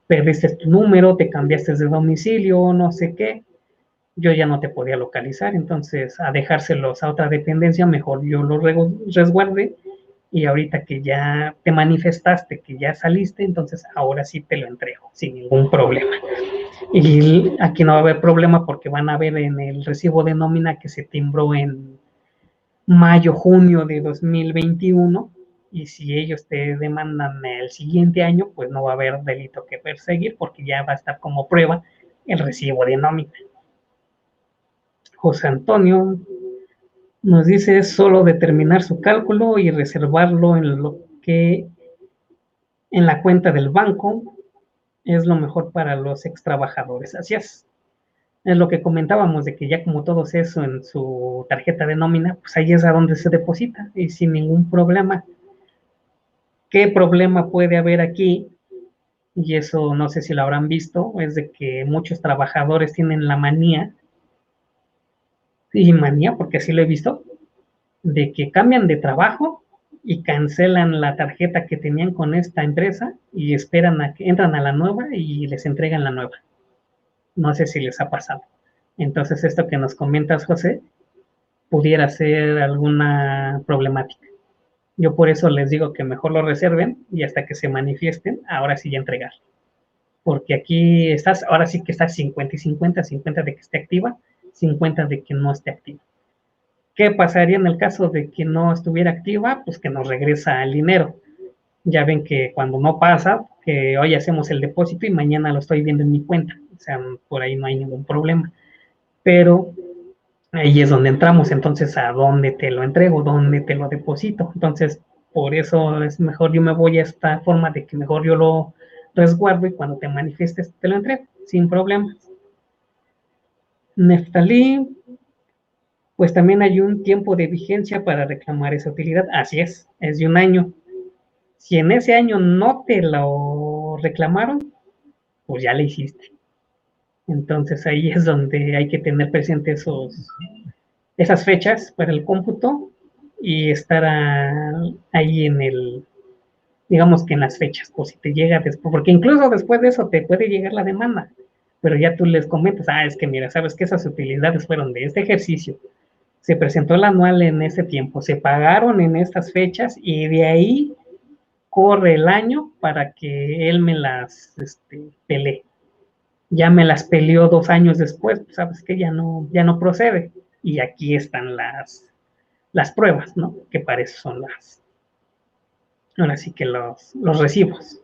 perdiste tu número, te cambiaste de domicilio, no sé qué, yo ya no te podía localizar, entonces a dejárselos a otra dependencia, mejor yo lo resguardé y ahorita que ya te manifestaste, que ya saliste, entonces ahora sí te lo entrego sin ningún problema. Y aquí no va a haber problema porque van a ver en el recibo de nómina que se timbró en mayo, junio de 2021 y si ellos te demandan el siguiente año, pues no va a haber delito que perseguir porque ya va a estar como prueba el recibo de nómina. José Antonio nos dice es solo determinar su cálculo y reservarlo en la cuenta del banco es lo mejor para los ex trabajadores. Así es. Es lo que comentábamos de que ya como todo eso en su tarjeta de nómina, pues ahí es a donde se deposita y sin ningún problema. ¿Qué problema puede haber aquí? Y eso no sé si lo habrán visto, es de que muchos trabajadores tienen la manía, y manía porque así lo he visto, de que cambian de trabajo y cancelan la tarjeta que tenían con esta empresa y esperan a que entran a la nueva y les entregan la nueva. No sé si les ha pasado. Entonces, esto que nos comentas, José, pudiera ser alguna problemática. Yo por eso les digo que mejor lo reserven y hasta que se manifiesten, ahora sí ya entregar. porque aquí estás, ahora sí que estás 50 y 50, 50 de que esté activa, 50 de que no esté activa. ¿Qué pasaría en el caso de que no estuviera activa? Pues que nos regresa el dinero. Ya ven que cuando no pasa, que hoy hacemos el depósito y mañana lo estoy viendo en mi cuenta. O sea, por ahí no hay ningún problema. Pero ahí es donde entramos. Entonces, ¿a dónde te lo entrego? ¿Dónde te lo deposito? Entonces, por eso es mejor yo me voy a esta forma de que mejor yo lo resguardo y cuando te manifiestes te lo entrego sin problemas. Neftalí, pues también hay un tiempo de vigencia para reclamar esa utilidad. Así es de un año. Si en ese año no te lo reclamaron, pues ya le hiciste. Entonces ahí es donde hay que tener presente esas fechas para el cómputo y estar ahí en digamos que en las fechas, pues si te llega después, porque incluso después de eso te puede llegar la demanda, pero ya tú les comentas, es que mira, sabes que esas utilidades fueron de este ejercicio, se presentó el anual en ese tiempo, se pagaron en estas fechas y de ahí corre el año para que él me las pelee. Ya me las peleó 2 años después, pues sabes que ya no procede. Y aquí están las pruebas, ¿no? Que para eso son ahora sí que los recibos.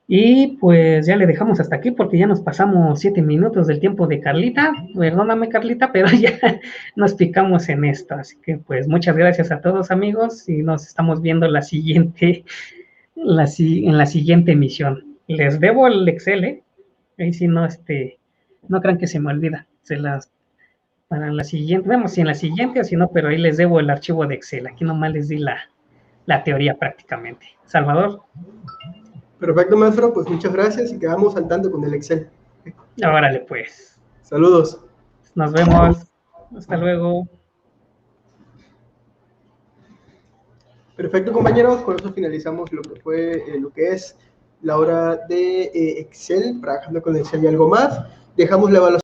Y pues ya le dejamos hasta aquí porque ya nos pasamos 7 minutos del tiempo de Carlita. Perdóname, Carlita, pero ya nos picamos en esto. Así que pues muchas gracias a todos, amigos, y nos estamos viendo en la siguiente emisión. Les debo el Excel, ¿eh? Ahí sí no crean que se me olvida. Para la siguiente, vemos si en la siguiente o si no, pero ahí les debo el archivo de Excel. Aquí nomás les di la teoría prácticamente. Salvador. Perfecto, maestro, pues muchas gracias y quedamos al tanto con el Excel. Órale, pues. Saludos. Nos vemos. Hasta luego. Perfecto, compañeros, con eso finalizamos lo que es la hora de Excel, trabajando con Excel y algo más. Dejamos la evaluación